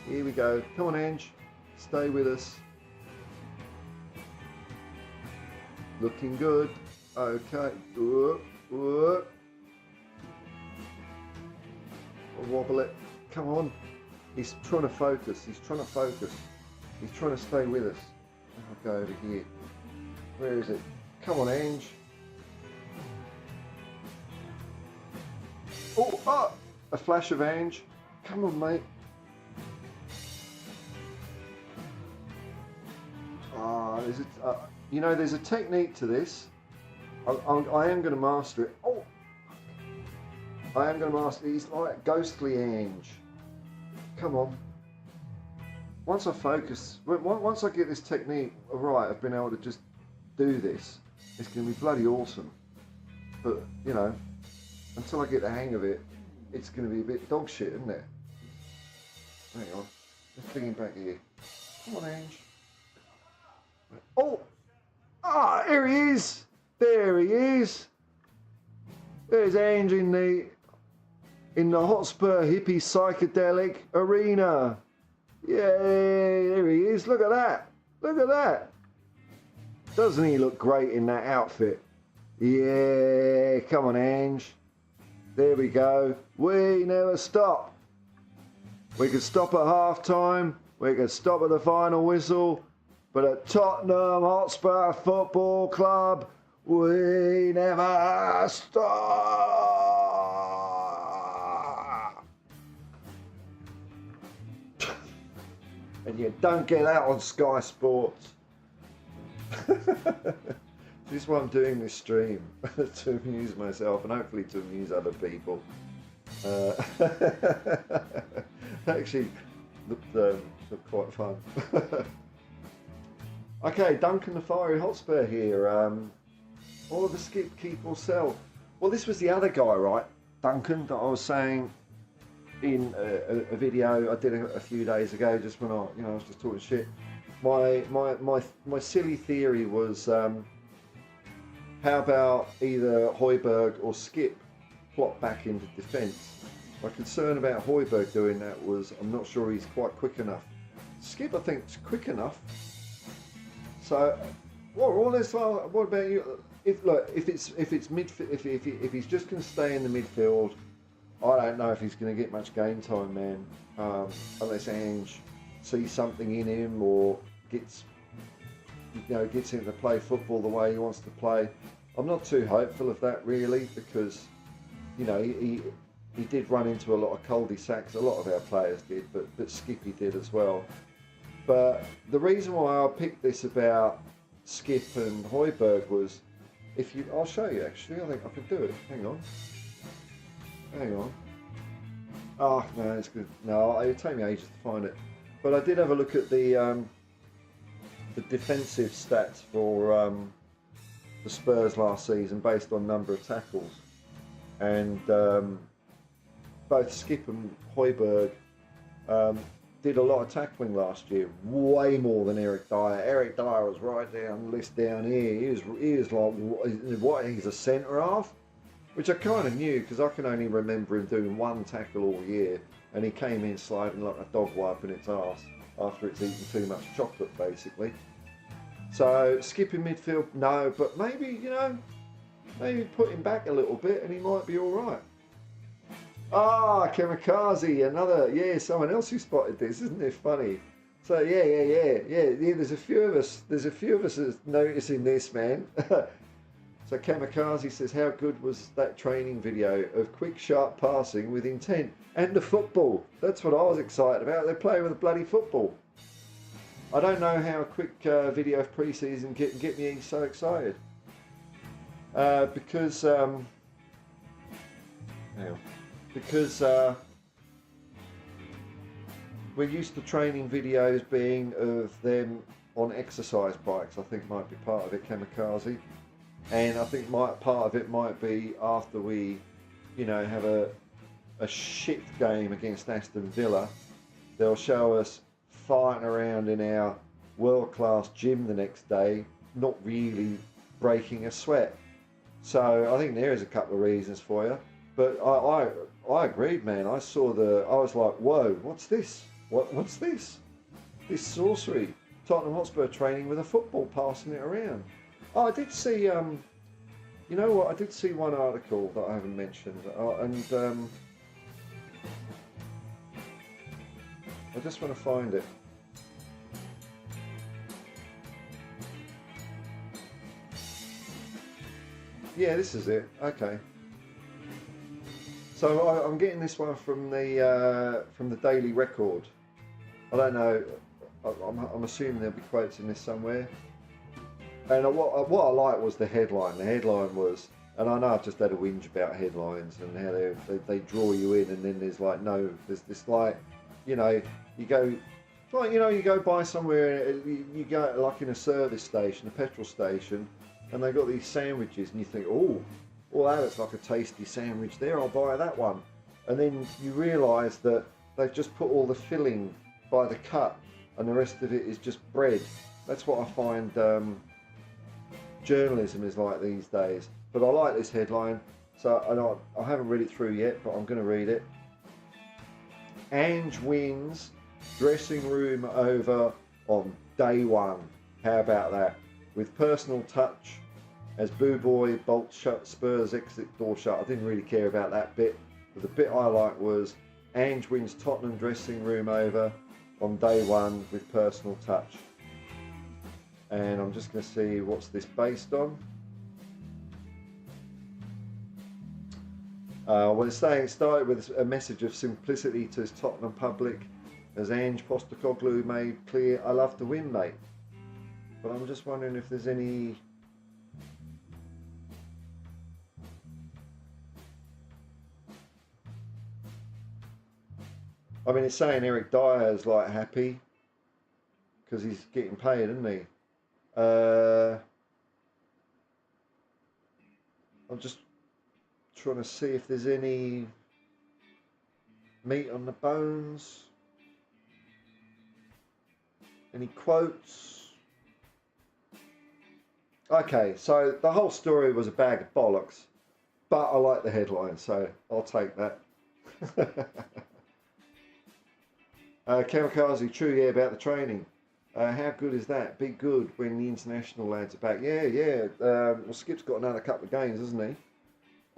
Here we go. Come on, Ange. Stay with us. Looking good. Okay. I'll wobble it. Come on. He's trying to focus. He's trying to stay with us. I'll go over here. Where is it? Come on, Ange. Oh, a flash of Ange. Come on, mate. There's a technique to this. I am going to master it. Oh, I am going to master it. He's like ghostly Ange. Come on. Once I focus, once I get this technique right, I've been able to just do this. It's going to be bloody awesome. But, until I get the hang of it, it's going to be a bit dog shit, isn't it? Hang on. Let's bring him back here. Come on, Ange. Oh! Here he is! There he is! There's Ange in the Hotspur hippie psychedelic arena. Yay, there he is. Look at that. Look at that. Doesn't he look great in that outfit? Yeah, come on, Ange. There we go. We never stop. We could stop at half time. We could stop at the final whistle. But at Tottenham Hotspur Football Club, we never stop. And you don't get that on Sky Sports. This is why I'm doing this stream, to amuse myself and hopefully to amuse other people. Actually, looked quite fun. Okay, Duncan the Fiery Hotspur here. Oliver Skip, keep or sell. Well, this was the other guy, right? Duncan, that I was saying in a video I did a few days ago, just when I was just talking shit. My silly theory was, how about either Højbjerg or Skip plot back into defence? My concern about Højbjerg doing that was I'm not sure he's quite quick enough. Skip, I think, is quick enough. So, what about you? If he's just going to stay in the midfield, I don't know if he's going to get much game time, man. Unless Ange sees something in him or gets him to play football the way he wants to play. I'm not too hopeful of that really, because he did run into a lot of cul-de-sacs. A lot of our players did, but Skippy did as well. But the reason why I picked this about Skip and Højbjerg was, I'll show you actually. I think I can do it. Hang on. Oh no, it's good. No, it'll take me ages to find it. But I did have a look at the defensive stats for the Spurs last season based on number of tackles, and both Skip and Højbjerg did a lot of tackling last year, way more than Eric Dyer. Eric Dyer was right down the list down here. He was like, what? He's a centre half, which I kind of knew because I can only remember him doing one tackle all year, and he came in sliding like a dog wiping its arse after it's eaten too much chocolate, basically. So Skip in midfield, no, but maybe maybe put him back a little bit, and he might be all right. Ah, Kamikaze, someone else who spotted this. Isn't it funny? So yeah. There's a few of us that's noticing this, man. So Kamikaze says, how good was that training video of quick, sharp passing with intent and the football? That's what I was excited about. They're playing with a bloody football. I don't know how a quick video of pre-season can get me so excited. Because we're used to training videos being of them on exercise bikes. I think might be part of it, Kamikaze. And I think part of it might be after we, have a shit game against Aston Villa, they'll show us fighting around in our world-class gym the next day, not really breaking a sweat. So I think there is a couple of reasons for you. But I agreed, man. I was like, whoa, what's this? What's this? This sorcery. Tottenham Hotspur training with a football, passing it around. Oh, I did see, you know what? I did see one article that I haven't mentioned, and I just want to find it. Yeah, this is it. Okay. So I'm getting this one from the Daily Record. I don't know. I'm assuming there'll be quotes in this somewhere. And what I liked was the headline. The headline was, and I know I've just had a whinge about headlines and how they draw you in, and then there's this you go, you go by somewhere, you go like in a service station, a petrol station, and they've got these sandwiches, and you think, oh, that looks like a tasty sandwich there, I'll buy that one. And then you realise that they've just put all the filling by the cut, and the rest of it is just bread. That's what I find journalism is like these days. But I like this headline. So I haven't read it through yet, but I'm going to read it. Ange wins dressing room over on day one. How about that? With personal touch as Boo Boy bolts shut Spurs exit door shut. I didn't really care about that bit, but the bit I liked was Ange wins Tottenham dressing room over on day one with personal touch. And I'm just going to see what's this based on. Well, it's saying it started with a message of simplicity to his Tottenham public, as Ange Postecoglou made clear, "I love to win, mate." But I'm just wondering if there's any. I mean, it's saying Eric Dyer's like happy because he's getting paid, isn't he? I'm just trying to see if there's any meat on the bones, any quotes. Okay, so the whole story was a bag of bollocks, but I like the headline, so I'll take that. Kamikaze, true, yeah, about the training. How good is that? Be good when the international lads are back. Yeah. Well, Skip's got another couple of games, hasn't he?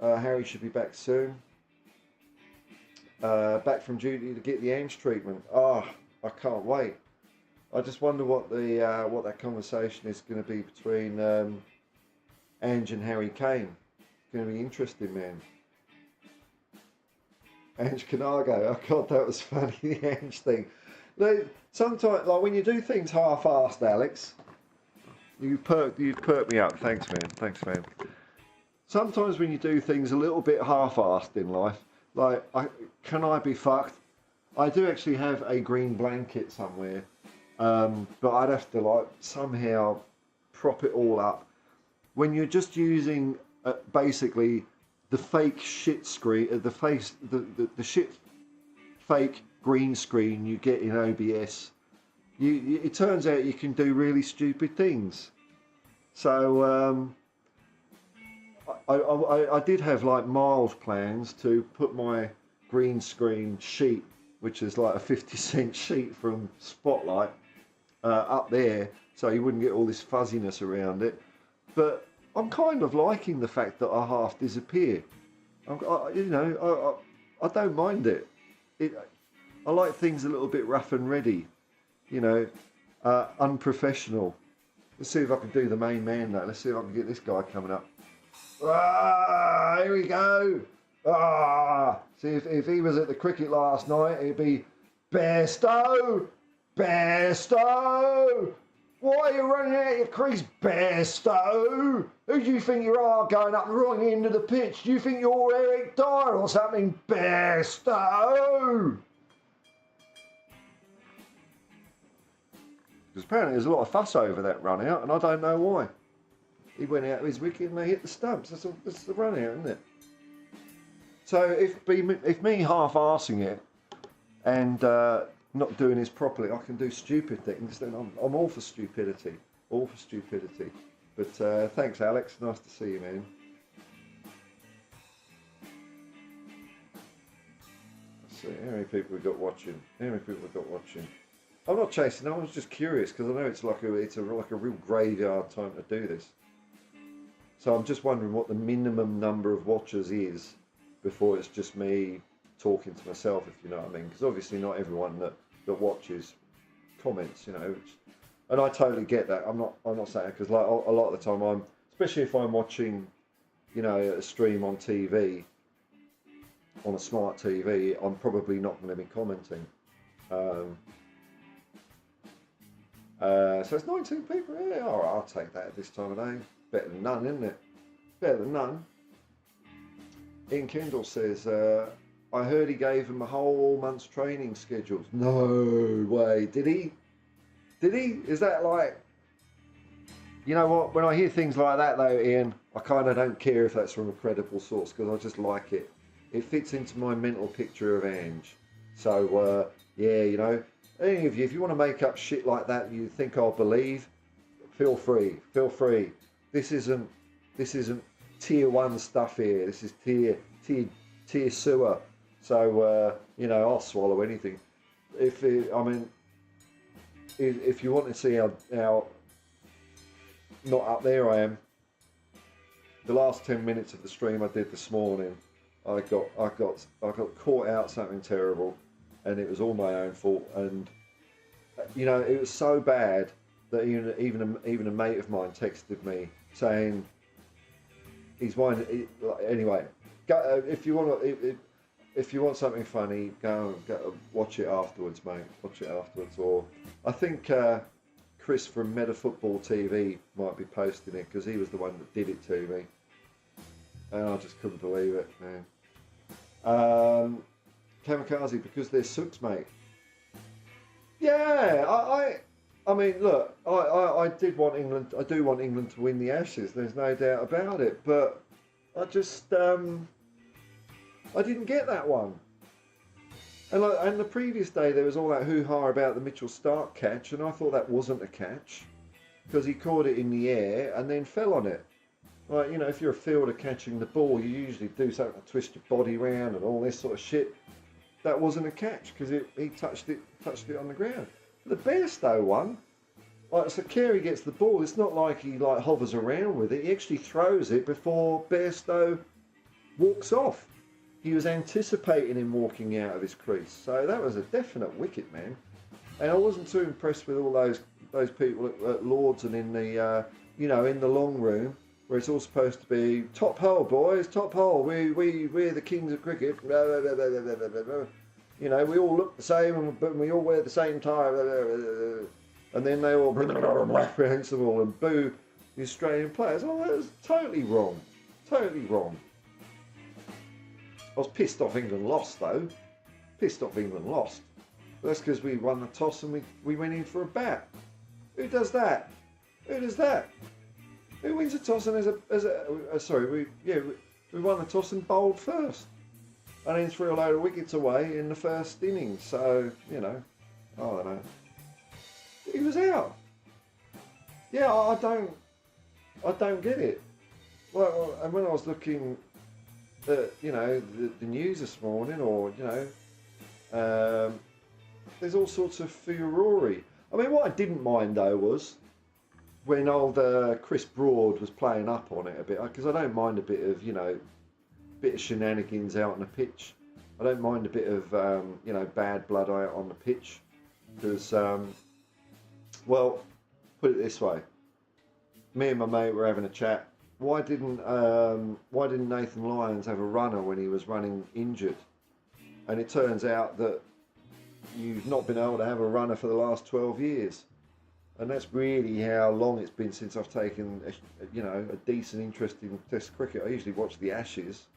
Harry should be back soon. Back from duty to get the Ange treatment. Oh, I can't wait. I just wonder what the what that conversation is going to be between Ange and Harry Kane. It's going to be interesting, man. Ange Canago. Oh God, that was funny. The Ange thing. Like, sometimes, like when you do things half-assed, Alex, you perk me up. Thanks, man. Sometimes when you do things a little bit half-assed in life, like can I be fucked? I do actually have a green blanket somewhere, but I'd have to like somehow prop it all up. When you're just using basically the fake shit screen, the shit fake green screen you get in OBS, it turns out you can do really stupid things. So I did have like mild plans to put my green screen sheet, which is like a 50-cent sheet from Spotlight, up there, so you wouldn't get all this fuzziness around it. But I'm kind of liking the fact that I half disappear. I don't mind it. I like things a little bit rough and ready, unprofessional. Let's see if I can do the main man though. Let's see if I can get this guy coming up. Ah, here we go. Ah, see if he was at the cricket last night, it'd be Bairstow. Why are you running out of your crease, Bairstow? Who do you think you are going up the wrong end of the pitch? Do you think you're Eric Dyer or something, Bairstow? Because apparently there's a lot of fuss over that run out, and I don't know why. He went out of his wicket and they hit the stumps. That's the run out, isn't it? So if me half-arsing it and not doing this properly, I can do stupid things, then I'm all for stupidity. All for stupidity. But thanks, Alex. Nice to see you, man. Let's see, how many people we got watching? I'm not chasing. I was just curious because I know it's like a real graveyard time to do this. So I'm just wondering what the minimum number of watchers is before it's just me talking to myself, if you know what I mean. Because obviously not everyone that watches comments, and I totally get that. I'm not saying, because like a lot of the time especially if I'm watching, a stream on TV, on a smart TV, I'm probably not going to be commenting. So it's 19 people. Yeah, all right, I'll take that at this time of day. Better than none, isn't it? Better than none. Ian Kendall says, I heard he gave him a whole month's training schedules. No way. Did he? Is that like... You know what? When I hear things like that though, Ian, I kind of don't care if that's from a credible source because I just like it. It fits into my mental picture of Ange. So, yeah, any of you, if you want to make up shit like that you think I'll believe, feel free. This isn't tier 1 stuff here. This is tier sewer. So you know, I'll swallow anything. If you want to see how not up there I am, the last 10 minutes of the stream I did this morning, I got caught out something terrible, and it was all my own fault. And you know, it was so bad that even a mate of mine texted me saying he's anyway. If you want something funny, go watch it afterwards, mate. Watch it afterwards. Or I think Chris from Meta Football TV might be posting it, because he was the one that did it to me, and I just couldn't believe it, man. Kamikaze, because they're sooks, mate. Yeah, I mean, look, I do want England to win the Ashes. There's no doubt about it. But I just I didn't get that one. And the previous day there was all that hoo-ha about the Mitchell Starc catch, and I thought that wasn't a catch because he caught it in the air and then fell on it. Like, you know, if you're a fielder catching the ball, you usually do something to twist your body around and all this sort of shit. That wasn't a catch because he touched it on the ground. The Bairstow one, like, so Carey gets the ball. It's not like he like hovers around with it. He actually throws it before Bairstow walks off. He was anticipating him walking out of his crease. So that was a definite wicket, man. And I wasn't too impressed with all those people at Lords and in the you know, in the long room, where it's all supposed to be top hole, boys, top hole. We're the kings of cricket. You know, we all look the same, but we all wear the same tie. And then they all reprehensible and boo the Australian players. Oh, that was totally wrong. Totally wrong. I was pissed off England lost, though. Pissed off England lost. But that's because we won the toss and we went in for a bat. Who does that? Who does that? Who wins a toss and we won the toss and bowled first, and then threw a load of wickets away in the first innings. So, you know, I don't know. He was out. Yeah, I don't get it. Well, and when I was looking at, you know, the news this morning, or, you know, there's all sorts of furore. I mean, what I didn't mind though was when old Chris Broad was playing up on it a bit, because I don't mind a bit of, you know, shenanigans out on the pitch. I don't mind a bit of, you know, bad blood out on the pitch, because, well, put it this way, me and my mate were having a chat. Why didn't Nathan Lyons have a runner when he was running injured? And it turns out that you've not been able to have a runner for the last 12 years. And that's really how long it's been since I've taken, you know, a decent interest in Test cricket. I usually watch the Ashes,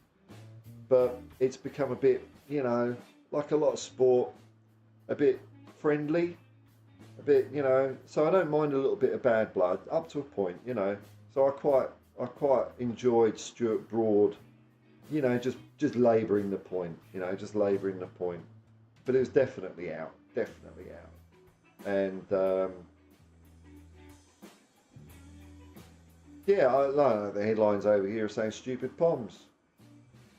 but it's become a bit, you know, like a lot of sport, a bit friendly, a bit, you know. So I don't mind a little bit of bad blood up to a point, you know. So I quite enjoyed Stuart Broad, you know, just labouring the point, you know, just labouring the point. But it was definitely out. And yeah, the headlines over here are saying stupid Poms.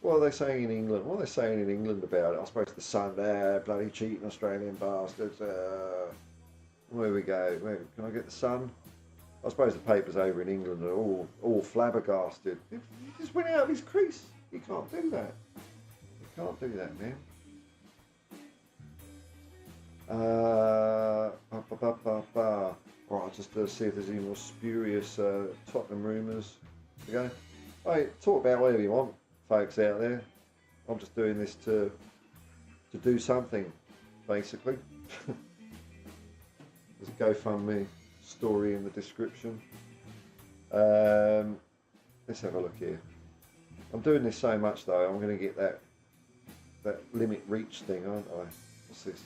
What are they saying in England? What are they saying in England about it? I suppose the Sun there, bloody cheating Australian bastards. Where we go? Can I get the Sun? I suppose the papers over in England are all flabbergasted. He just went out of his crease. He can't do that. He can't do that, man. Right, I'll just see if there's any more spurious Tottenham rumours to go. Hey, talk about whatever you want, folks out there. I'm just doing this to do something, basically. There's a GoFundMe story in the description. Let's have a look here. I'm doing this so much though, I'm going to get that limit reach thing, aren't I? What's this?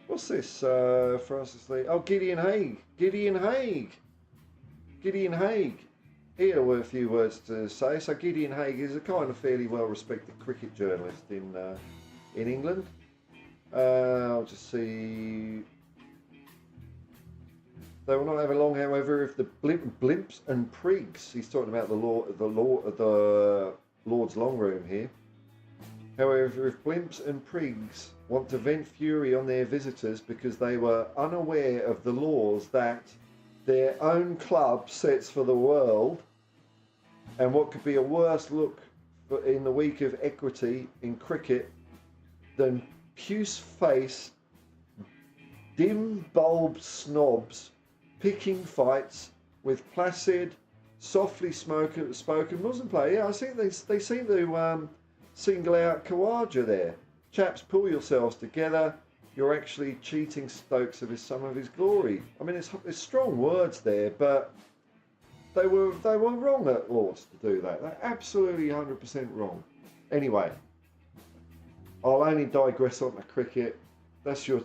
What's this? Francis Lee. Oh, Gideon Haigh. he had a few words to say. So Gideon Haigh is a kind of fairly well-respected cricket journalist in England. I'll just see. They will not have long, however, if the blimps and prigs. He's talking about the Lord's long room here. However, if blimps and prigs want to vent fury on their visitors because they were unaware of the laws that their own club sets for the world, and what could be a worse look in the week of equity in cricket than puce-faced, dim-bulbed snobs picking fights with placid, softly spoken Muslim player. Yeah, I think they seem to single out Khawaja there. Chaps, pull yourselves together. You're actually cheating Stokes of some of his glory. I mean, it's strong words there, but they were wrong at Lords to do that. They're absolutely 100% wrong. Anyway, I'll only digress on the cricket. That's your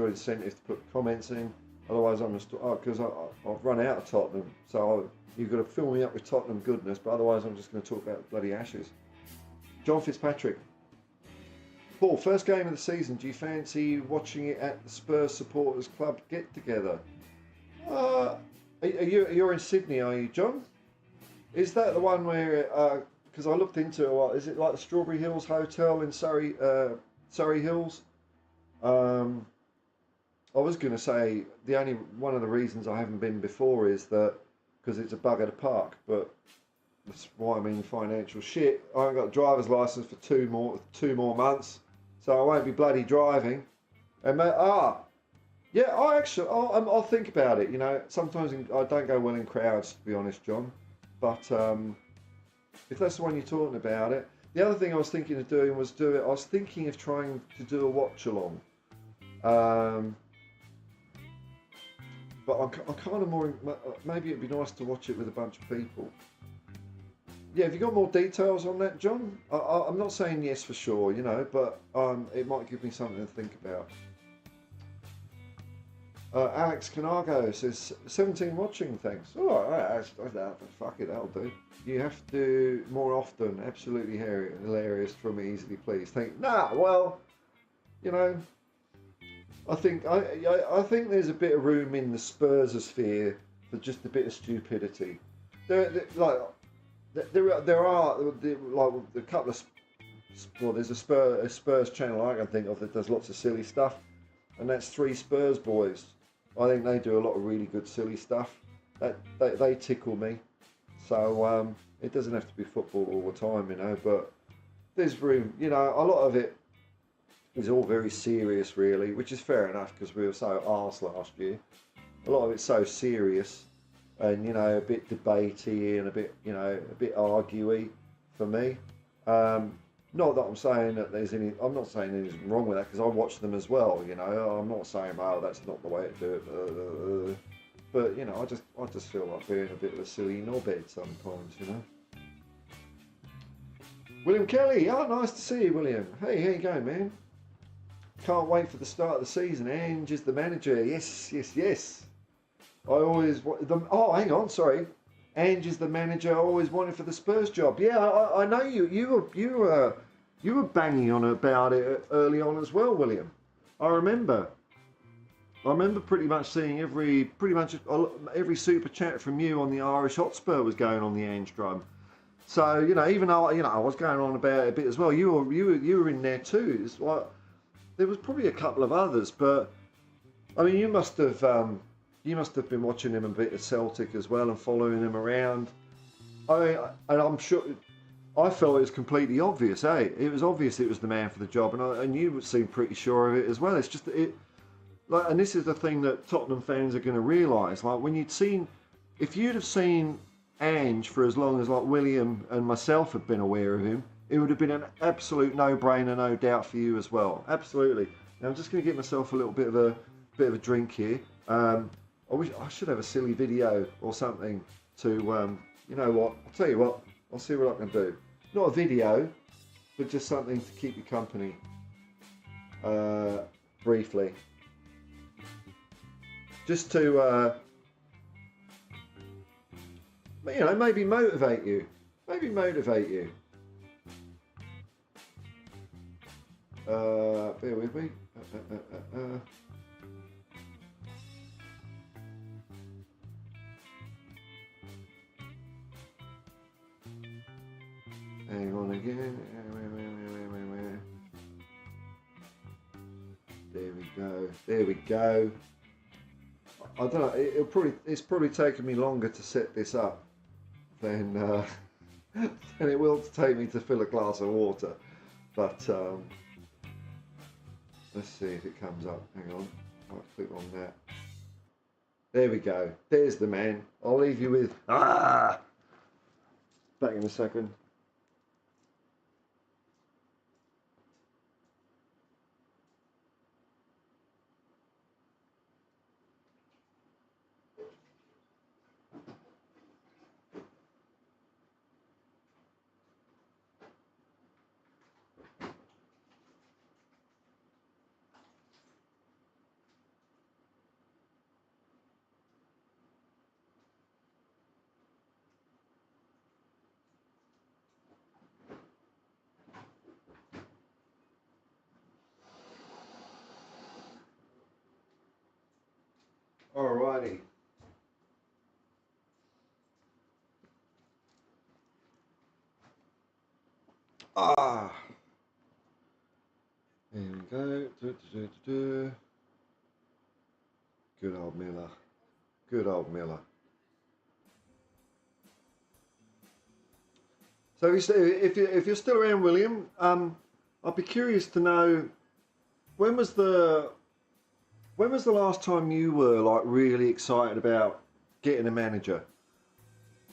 incentive to put comments in. Otherwise, I'm just because I've run out of Tottenham, so you've got to fill me up with Tottenham goodness. But otherwise, I'm just going to talk about bloody Ashes. John Fitzpatrick. Paul, first game of the season. Do you fancy watching it at the Spurs Supporters Club get together? You're in Sydney, are you, John? Is that the one where? Because I looked into it. Is it like the Strawberry Hills Hotel in Surrey Hills? I was going to say one of the reasons I haven't been before is that because it's a bugger to park, but that's why I'm in financial shit. I haven't got a driver's license for two more months, so I won't be bloody driving. And I'll think about it. You know, sometimes I don't go well in crowds, to be honest, John. But if that's the one you're talking about, it. The other thing I was thinking of doing was I was thinking of trying to do a watch along. But I'm kind of more. Maybe it'd be nice to watch it with a bunch of people. Yeah, have you got more details on that, John? I'm not saying yes for sure, you know, but it might give me something to think about. Alex Canago says 17 watching, thanks. All right, fuck it, that'll do. You have to do more often. Absolutely hilarious from Easily Pleased. Well, you know, I think there's a bit of room in the Spursosphere for just a bit of stupidity. There are a couple of there's a Spurs channel I can think of that does lots of silly stuff, and that's Three Spurs Boys. I think they do a lot of really good silly stuff. They tickle me. So it doesn't have to be football all the time, you know. But there's room, you know. A lot of it is all very serious, really, which is fair enough because we were so arse last year. A lot of it's so serious, and you know, a bit debatey and a bit arguey for me. Not that I'm saying that I'm not saying there's anything wrong with that because I watch them as well. You know, I'm not saying, oh, that's not the way to do it. But you know, I just feel like being a bit of a silly knobhead sometimes. You know. William Kelly, nice to see you, William. Hey, how you going, man? Can't wait for the start of the season. Ange is the manager. Yes. I always hang on, sorry. Ange is the manager I always wanted for the Spurs job. Yeah, I know you were banging on about it early on as well, William. I remember pretty much seeing every super chat from you on the Irish Hotspur was going on the Ange drum. So you know, even though I was going on about it a bit as well, you were in there too. It's like there was probably a couple of others, but I mean, you must have been watching him a bit at Celtic as well and following him around. And I'm sure. I felt it was completely obvious, It was obvious it was the man for the job, and you seem pretty sure of it as well. It's just and this is the thing that Tottenham fans are going to realise. Like if you'd have seen Ange for as long as like William and myself had been aware of him, it would have been an absolute no-brainer, no doubt for you as well. Absolutely. Now I'm just going to get myself a little bit of a drink here. I should have a silly video or something to. You know what? I'll tell you what. I'll see what I can do. Not a video, but just something to keep you company. Briefly. Just to you know, maybe motivate you. Maybe motivate you. Bear with me. Hang on again. There we go. There we go. I don't know. It's probably taken me longer to set this up than than it will to take me to fill a glass of water. But let's see if it comes up. Hang on. I'll click on that. There we go. There's the man. I'll leave you with back in a second. Alrighty. There we go. Good old Miller. Good old Miller. So if you're still around, William, I'd be curious to know when was the last time you were like really excited about getting a manager?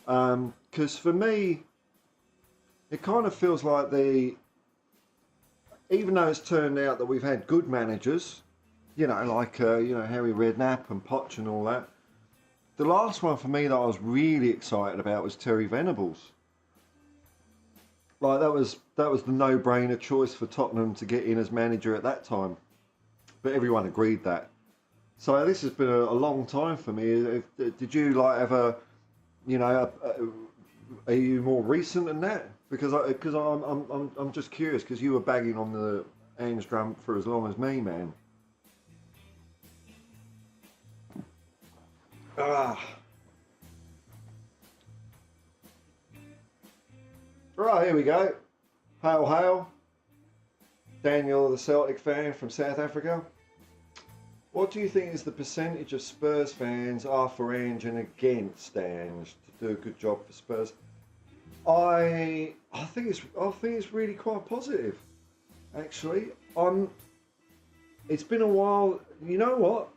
Because for me, it kind of feels like even though it's turned out that we've had good managers, you know, like Harry Redknapp and Poch and all that. The last one for me that I was really excited about was Terry Venables. Like that was the no-brainer choice for Tottenham to get in as manager at that time, but everyone agreed that. So this has been a long time for me. Did you like ever, you know, are you more recent than that? Because I'm just curious because you were bagging on the Ange drum for as long as me, man. Right, here we go. Hail, hail. Daniel, the Celtic fan from South Africa. What do you think is the percentage of Spurs fans are for Ange and against Ange to do a good job for Spurs? I think it's really quite positive, actually. It's been a while. You know what?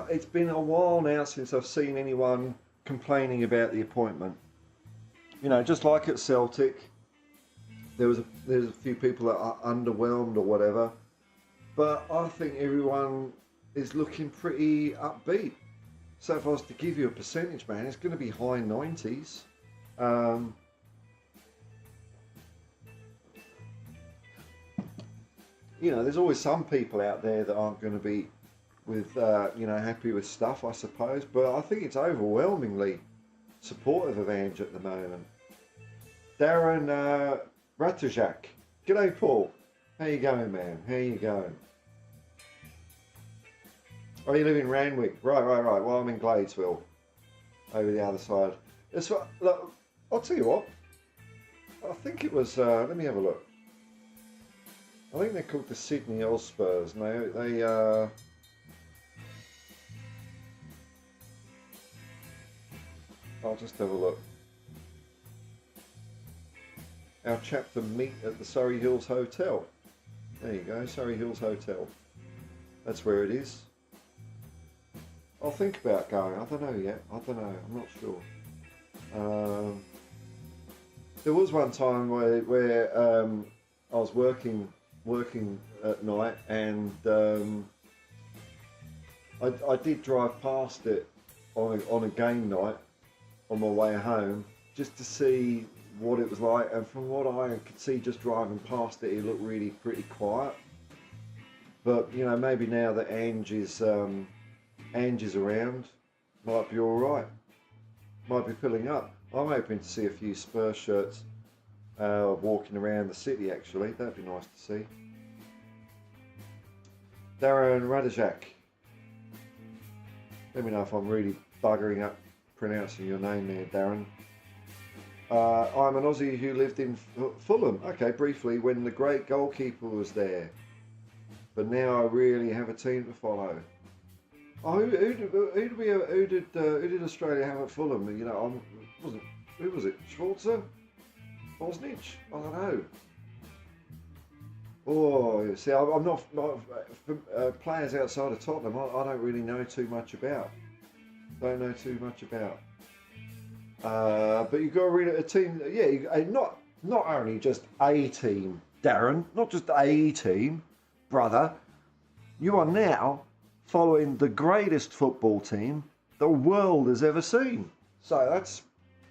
It's been a while now since I've seen anyone complaining about the appointment. You know, just like at Celtic, there's a few people that are underwhelmed or whatever, but I think everyone is looking pretty upbeat. So if I was to give you a percentage, man, it's going to be high 90s. You know, there's always some people out there that aren't going to be happy with stuff, I suppose, but I think it's overwhelmingly supportive of Ange at the moment. Darren Ratajak. G'day, Paul. How you going, man? How you going? Oh, you live in Randwick. Right. Well, I'm in Gladesville. Over the other side. Look, I'll tell you what. I think it was, let me have a look. I think they're called the Sydney Spurs. And they I'll just have a look. Our chapter meet at the Surrey Hills Hotel. There you go, Surrey Hills Hotel. That's where it is. I'll think about going. I don't know yet. I don't know. I'm not sure. There was one time where I was working at night, and I did drive past it on a game night on my way home just to see what it was like, and from what I could see just driving past it, it looked really pretty quiet. But you know, maybe now that Ange is around, might be all right. might be pulling up. I'm hoping to see a few Spurs shirts walking around the city, actually. That'd be nice to see. Darren Radajak. Let me know if I'm really buggering up pronouncing your name there, Darren. I'm an Aussie who lived in Fulham. Okay, briefly, when the great goalkeeper was there. But now I really have a team to follow. Oh, who did Australia have at Fulham? You know, who was it? Schwarzer? Bosnich? I don't know. Oh, see, I'm not players outside of Tottenham. I don't really know too much about. Don't know too much about. But you've got to read a team. Yeah, not only just a team, Darren. Not just a team, brother. You are now following the greatest football team the world has ever seen. So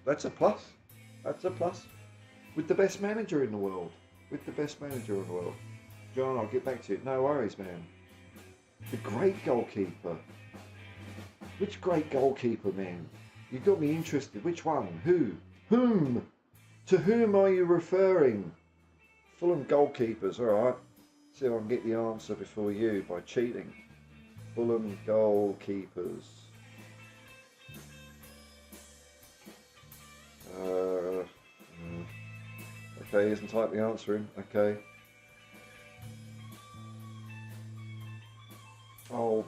that's a plus. That's a plus. With the best manager in the world. John, I'll get back to you. No worries, man. The great goalkeeper. Which great goalkeeper, man? You got me interested. Which one? Who? Whom? To whom are you referring? Fulham goalkeepers, alright. See if I can get the answer before you by cheating. Fulham goalkeepers. Okay, he hasn't typed the answer in. Okay. Oh.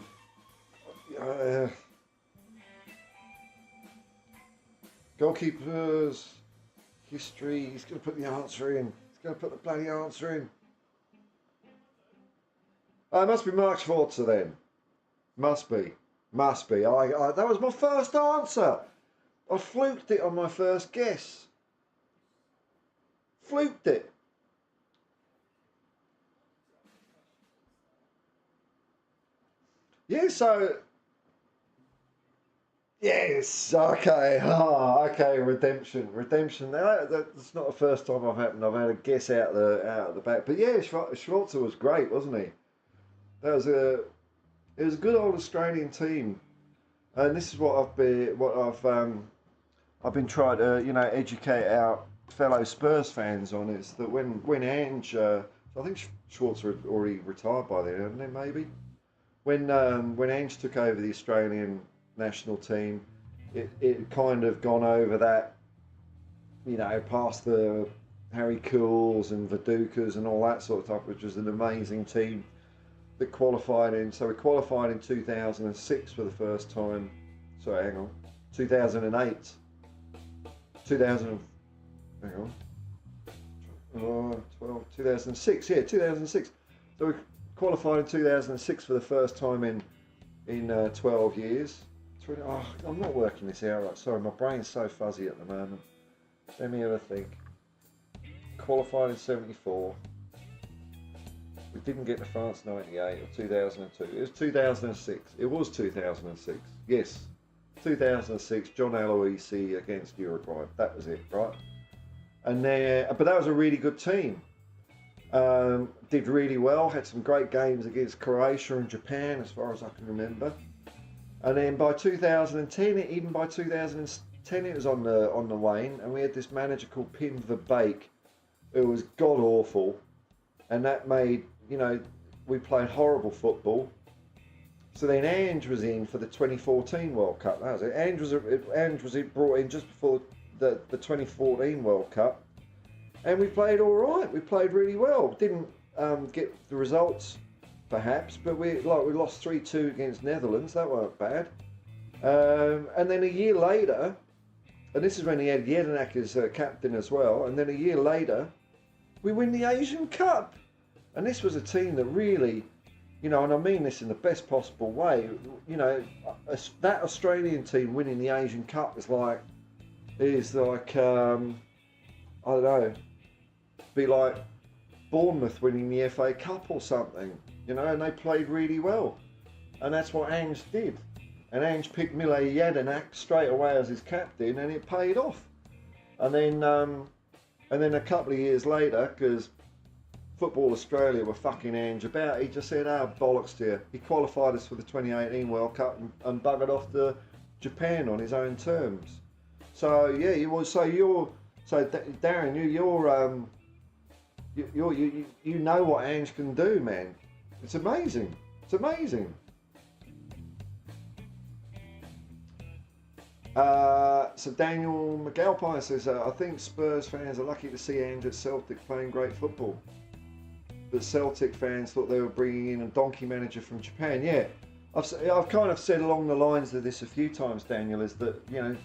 Goalkeepers. History. He's going to put the answer in. He's going to put the bloody answer in. It must be Mark Schwarzer then. Must be. That was my first answer. I fluked it on my first guess. Fluked it. Yeah, so... Yes, okay. Okay, redemption. That's not the first time I've had a guess out the back. But yeah, Schwarzer was great, wasn't he? It was a good old Australian team, and this is what I've been trying to educate our fellow Spurs fans on, is that when Ange, I think Schwarzer had already retired by then, hadn't he? Maybe when Ange took over the Australian national team, it kind of gone over that, past the Harry Cools and Vidukas and all that sort of stuff, which was an amazing team that qualified in. So we qualified in 2006 for the first time. Sorry, hang on. 2008. 2006. Yeah, 2006. So we qualified in 2006 for the first time in 12 years. I'm not working this out right. Sorry, my brain's so fuzzy at the moment. Let me have a think. Qualified in 74. We didn't get to France 98 or 2002. It was 2006. It was 2006. Yes. 2006, John Aloisi against Uruguay. That was it, right? And but that was a really good team. Did really well. Had some great games against Croatia and Japan, as far as I can remember. And then by 2010, it was on the wane, and we had this manager called Pim Verbeek, who was god awful, and that made, we played horrible football. So then Ange was in for the 2014 World Cup. That was it. Ange was brought in just before the 2014 World Cup, and we played all right. We played really well. Didn't get the results, perhaps, but we lost 3-2 against Netherlands. That weren't bad. And then a year later, and this is when he had Jedinak as captain as well. And then a year later, we win the Asian Cup, and this was a team that really, and I mean this in the best possible way, that Australian team winning the Asian Cup is like I don't know, be like Bournemouth winning the FA Cup or something, and they played really well, and that's what Ange did, and Ange picked Mile Jedinak straight away as his captain, and it paid off, and then a couple of years later, because Football Australia were fucking Ange about, he just said, bollocks to you. He qualified us for the 2018 World Cup and buggered off to Japan on his own terms. So yeah, Darren, you know what Ange can do, man. It's amazing. It's amazing. So Daniel McAlpine says, I think Spurs fans are lucky to see Ange at Celtic playing great football. But Celtic fans thought they were bringing in a donkey manager from Japan. Yeah, I've kind of said along the lines of this a few times, Daniel, is that, you know,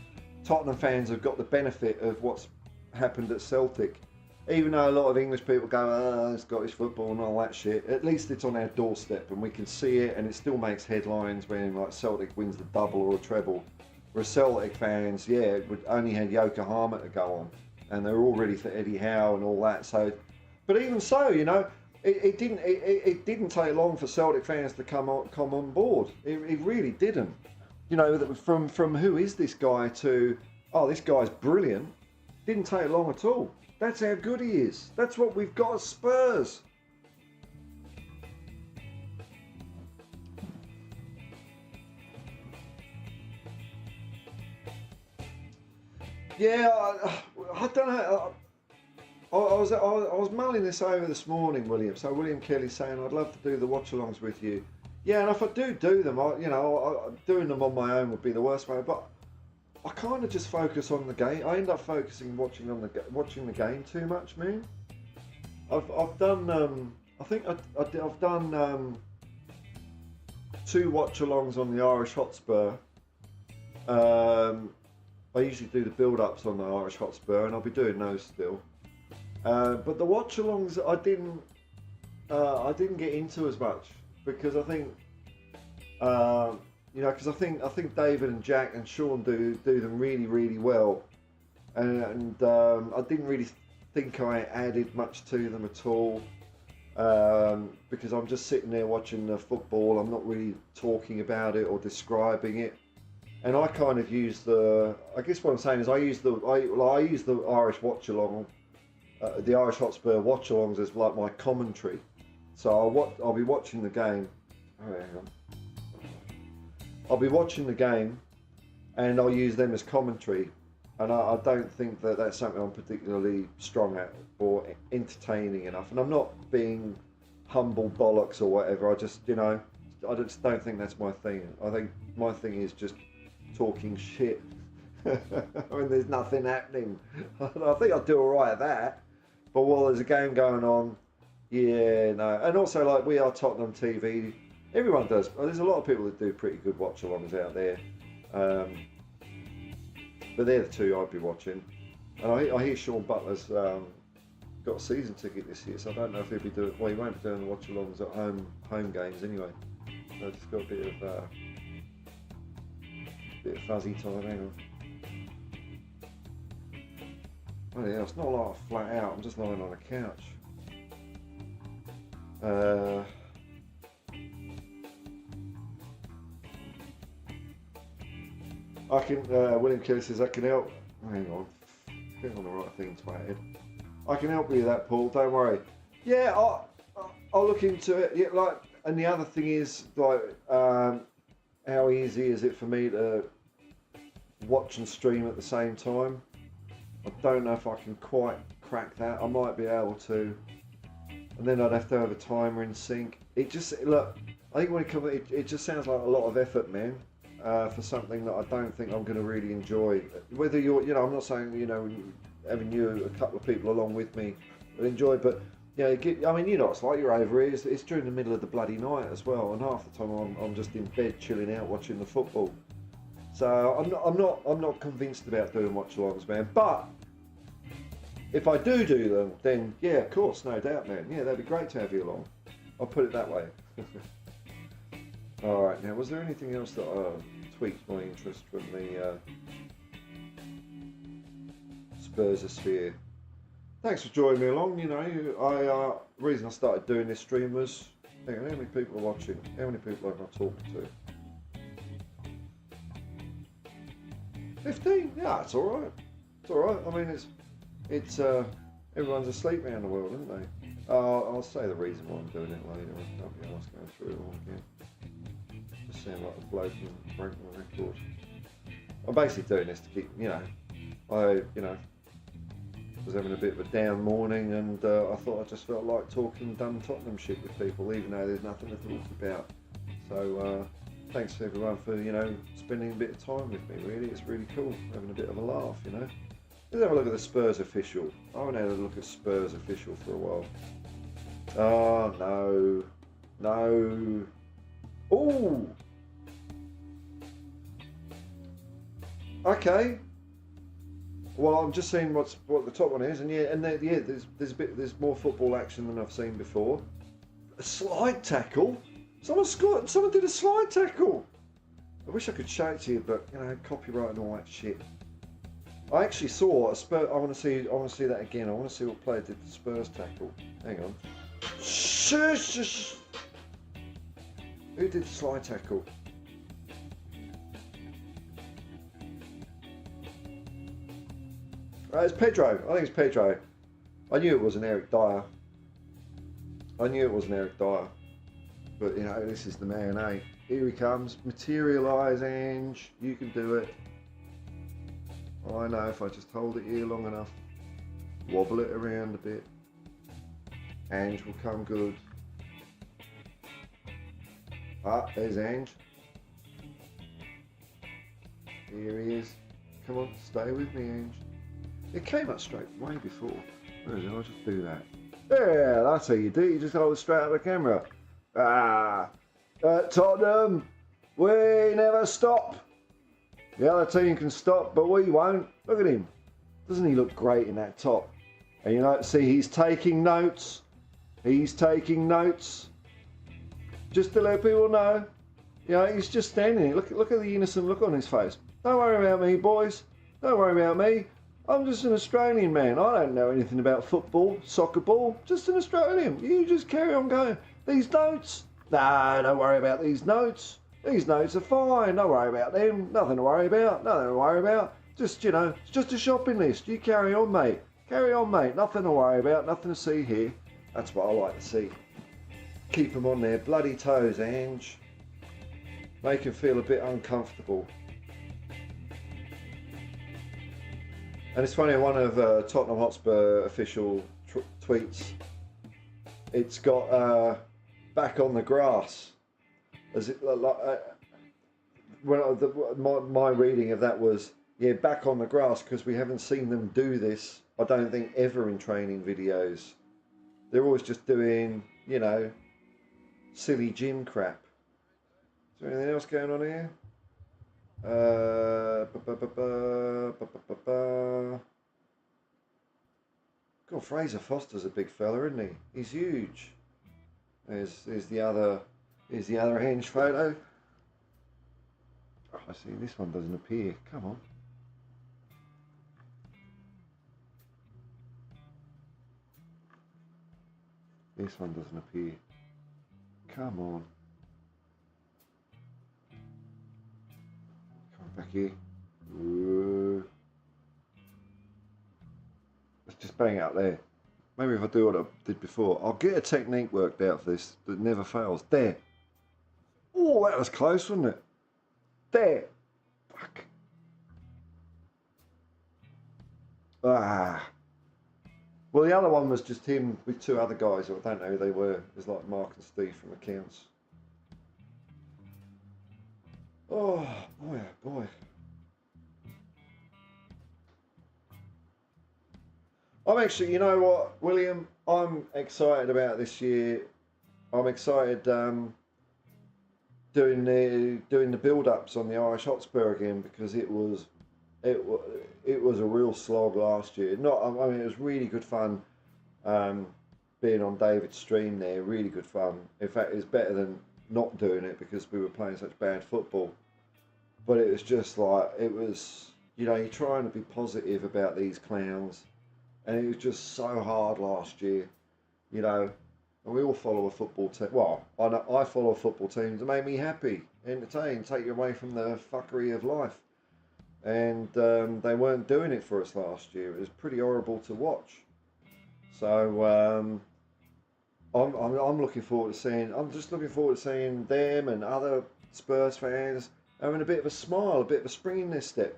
Tottenham fans have got the benefit of what's happened at Celtic. Even though a lot of English people go, oh, Scottish football and all that shit, at least it's on our doorstep and we can see it, and it still makes headlines when like Celtic wins the double or a treble. Whereas Celtic fans, yeah, would only had Yokohama to go on, and they're all ready for Eddie Howe and all that. So, but even so, you know, it didn't take long for Celtic fans to come on board. It really didn't. You know, from who is this guy to, oh, this guy's brilliant, didn't take long at all. That's how good he is. That's what we've got as Spurs. Yeah, I don't know. I was mulling this over this morning, William. So William Kelly's saying, I'd love to do the watch-alongs with you. Yeah, and if I do them, doing them on my own would be the worst way. But I kind of just focus on the game. I end up focusing watching the game too much, man. I've done I've done 2 watch-alongs on the Irish Hotspur. I usually do the build-ups on the Irish Hotspur, and I'll be doing those still. But the watch-alongs I didn't get into as much, because I think because I think David and Jack and Sean do them really, really well, and I didn't really think I added much to them at all, because I'm just sitting there watching the football. I'm not really talking about it or describing it, and I kind of use I guess what I'm saying is I use the Irish watch-along, the Irish Hotspur watch-alongs as like my commentary. So I'll be watching the game. Oh, hang on. I'll be watching the game, and I'll use them as commentary. And I don't think that that's something I'm particularly strong at or entertaining enough. And I'm not being humble bollocks or whatever. I just don't think that's my thing. I think my thing is just talking shit when there's nothing happening. I think I'll do all right at that. But while there's a game going on, yeah, no. And also, like, we are Tottenham TV. Everyone does. There's a lot of people that do pretty good watch-alongs out there. But they're the 2 I'd be watching. And I hear Sean Butler's got a season ticket this year, so I don't know if he'll be doing. Well, he won't be doing the watch-alongs at home games anyway. So it's got a bit of fuzzy time. Hang on. Oh yeah, it's not like I'm flat out. I'm just lying on a couch. I can. William Kelly says I can help. Hang on, get on the right thing, twatted. I can help you with that, Paul. Don't worry. Yeah, I'll look into it. Yeah, like, and the other thing is like, how easy is it for me to watch and stream at the same time? I don't know if I can quite crack that. I might be able to, and then I'd have to have a timer in sync. It just I think when it comes, it just sounds like a lot of effort, man. For something that I don't think I'm going to really enjoy. Whether you're, I'm not saying, having a couple of people along with me will enjoy, but it's like you're over here. It's during the middle of the bloody night as well, and half the time I'm just in bed chilling out watching the football. So I'm not convinced about doing watch-alongs, man. But if I do them, then yeah, of course, no doubt, man. Yeah, that'd be great to have you along. I'll put it that way. All right, now was there anything else that tweaked my interest from the Spursosphere? Thanks for joining me along. The reason I started doing this stream was, hang on, how many people are watching? How many people am I talking to? 15? Yeah, it's all right. It's all right. I mean, it's everyone's asleep around the world, aren't they? I'll say the reason why I'm doing it later. Nothing else going through it all again. Just sound like a bloke and break my record. I'm basically doing this to keep, I, you know, was having a bit of a down morning, and I thought I just felt like talking dumb Tottenham shit with people, even though there's nothing to talk about. So thanks to everyone for, you know, spending a bit of time with me. Really, it's really cool having a bit of a laugh, you know. Let's have a look at the Spurs official. I haven't had a look at Spurs official for a while. Oh no. Oh. Okay. Well, I'm just seeing what the top one is, and there's more football action than I've seen before. A slide tackle. Someone did a slide tackle. I wish I could show it to you, but you know, copyright and all that shit. I actually saw a Spurs. I want to see that again. I want to see what player did the Spurs tackle. Hang on. Shush. Who did the slide tackle? It's Pedro. I think it's Pedro. I knew it wasn't Eric Dyer. But you know, this is the man, eh? Here he comes. Materialise, Ange. You can do it. I know if I just hold it here long enough, wobble it around a bit, Ange will come good. Ah, there's Ange. Here he is. Come on, stay with me, Ange. It came up straight way before. Where is it? I'll just do that. Yeah, that's how you do it. You just hold it straight out of the camera. Tottenham, we never stop. The other team can stop, but we won't. Look at him. Doesn't he look great in that top? And you know, see, he's taking notes. Just to let people know. You know, he's just standing there. Look at the innocent look on his face. Don't worry about me, boys. Don't worry about me. I'm just an Australian man. I don't know anything about football, soccer ball. Just an Australian. You just carry on going. These notes? No, don't worry about these notes. These notes are fine. Don't worry about them. Nothing to worry about. Just, you know, it's just a shopping list. You carry on, mate. Nothing to worry about. Nothing to see here. That's what I like to see. Keep them on their bloody toes, Ange. Make them feel a bit uncomfortable. And it's funny, one of Tottenham Hotspur official tweets, it's got back on the grass. As it my reading of that was, yeah, back on the grass, because we haven't seen them do this, I don't think, ever in training videos. They're always just doing, you know, silly gym crap. Is there anything else going on here? God, Fraser Foster's a big fella, isn't he? He's huge. There's the other Henge photo. Oh, I see, this one doesn't appear. Come on. This one doesn't appear. Come on. Come back here. Ooh. Let's just bang out there. Maybe if I do what I did before, I'll get a technique worked out for this that never fails. There. Oh, that was close, wasn't it? There. Fuck. Ah. Well, the other one was just him with two other guys. I don't know who they were. It was like Mark and Steve from accounts. Oh, boy, oh boy. I'm actually, you know what, William? I'm excited about this year. I'm excited doing the build-ups on the Irish Hotspur again, because it was a real slog last year. I mean, it was really good fun being on David's stream there. Really good fun. In fact, it's better than not doing it because we were playing such bad football. But it was just like, it was, you know, you're trying to be positive about these clowns. And it was just so hard last year, you know. And we all follow a football team. Well, I follow a football team to make me happy, entertain, take you away from the fuckery of life. And they weren't doing it for us last year. It was pretty horrible to watch. So I'm looking forward to seeing. I'm just looking forward to seeing them and other Spurs fans having a bit of a smile, a bit of a spring in their step.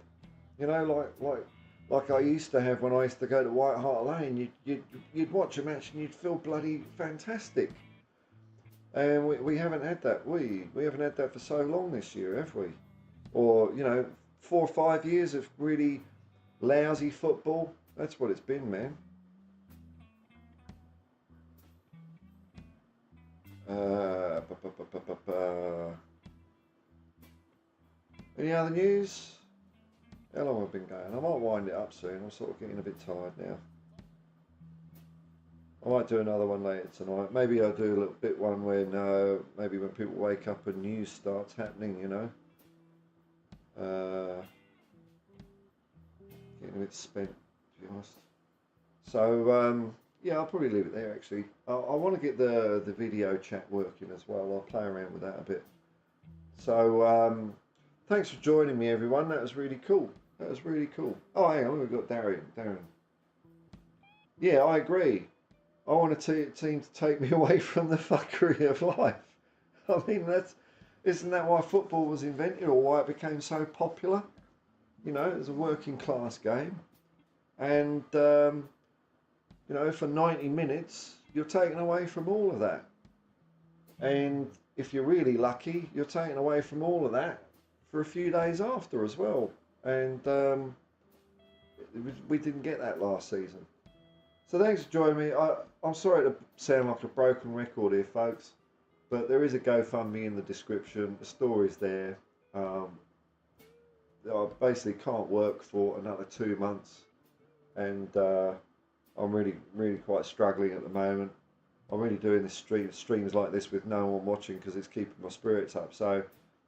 You know, like like I used to have when I used to go to White Hart Lane. You'd watch a match and you'd feel bloody fantastic. And we haven't had that. We haven't had that for so long this year, have we? Or, you know, 4 or 5 years of really lousy football. That's what it's been, man. Any other news? How long have I been going? I might wind it up soon. I'm sort of getting a bit tired now. I might do another one later tonight. Maybe I'll do a little bit one when maybe when people wake up and news starts happening, you know. Getting a bit spent, to be honest. So yeah, I'll probably leave it there. Actually, I want to get the video chat working as well. I'll play around with that a bit. So thanks for joining me, everyone. That was really cool. That was really cool. Oh, hang on, we've got Darren. Yeah, I agree. I want a team to take me away from the fuckery of life. I mean, isn't that why football was invented, or why it became so popular? You know, it was a working class game, and you know, for 90 minutes, you're taken away from all of that. And if you're really lucky, you're taken away from all of that for a few days after as well. And we didn't get that last season. So thanks for joining me. I'm sorry to sound like a broken record here, folks, but there is a GoFundMe in the description. The story's there. I basically can't work for another 2 months, and I'm really quite struggling at the moment. I'm really doing this streams like this with no one watching because it's keeping my spirits up. So,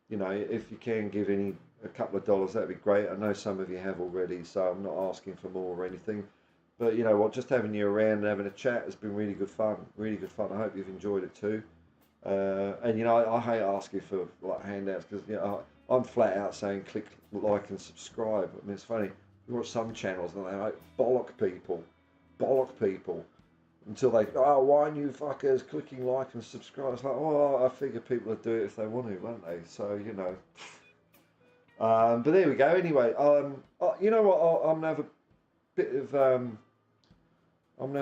you know, if you can give a couple of dollars, that'd be great. I know some of you have already, so I'm not asking for more or anything. But you know what, just having you around and having a chat has been really good fun. Really good fun. I hope you've enjoyed it too. And you know, I hate asking for like handouts because you know I'm flat out saying click like and subscribe. I mean, it's funny. You watch some channels and they like bollock people until they why aren't you fuckers clicking like and subscribe? It's like, oh, I figure people would do it if they want to, won't they? So you know. But there we go. Anyway, you know what? I'm gonna have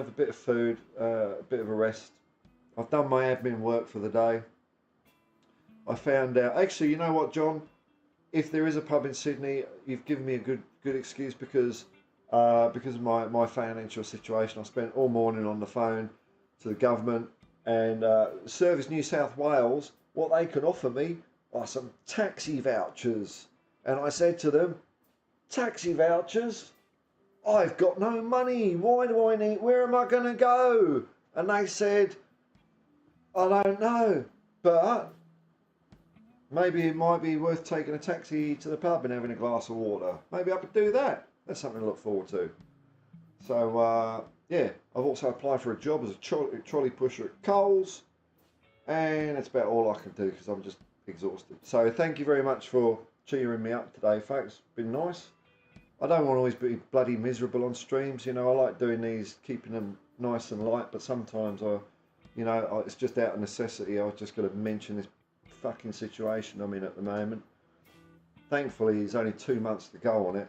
a bit of food, a bit of a rest. I've done my admin work for the day. I found out, actually, you know what, John? If there is a pub in Sydney, you've given me a good excuse because of my financial situation. I spent all morning on the phone to the government and Service New South Wales. What they can offer me are some taxi vouchers, and I said to them, taxi vouchers? I've got no money. Why do I need? Where am I going to go? And they said, I don't know, but maybe it might be worth taking a taxi to the pub and having a glass of water. Maybe I could do that. That's something to look forward to. So, yeah, I've also applied for a job as a trolley pusher at Coles. And that's about all I can do because I'm just exhausted. So thank you very much for cheering me up today, folks. It's been nice. I don't want to always be bloody miserable on streams. You know, I like doing these, keeping them nice and light. But sometimes it's just out of necessity. I've just got to mention this fucking situation I'm in at the moment. Thankfully, there's only 2 months to go on it.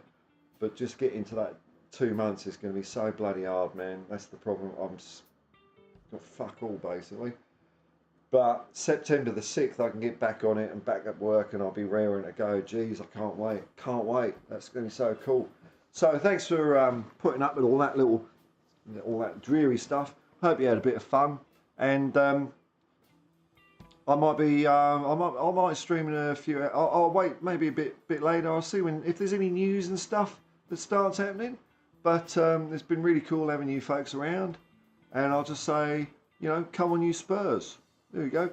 But just getting to that 2 months is going to be so bloody hard, man. That's the problem. I'm got fuck all, basically. But September the 6th, I can get back on it and back at work and I'll be raring to go. Jeez, I can't wait. Can't wait. That's going to be so cool. So thanks for putting up with all that dreary stuff. Hope you had a bit of fun. And I might stream in a few. I'll wait maybe a bit later. I'll see if there's any news and stuff that starts happening. But it's been really cool having you folks around. And I'll just say, you know, come on you Spurs. There we go.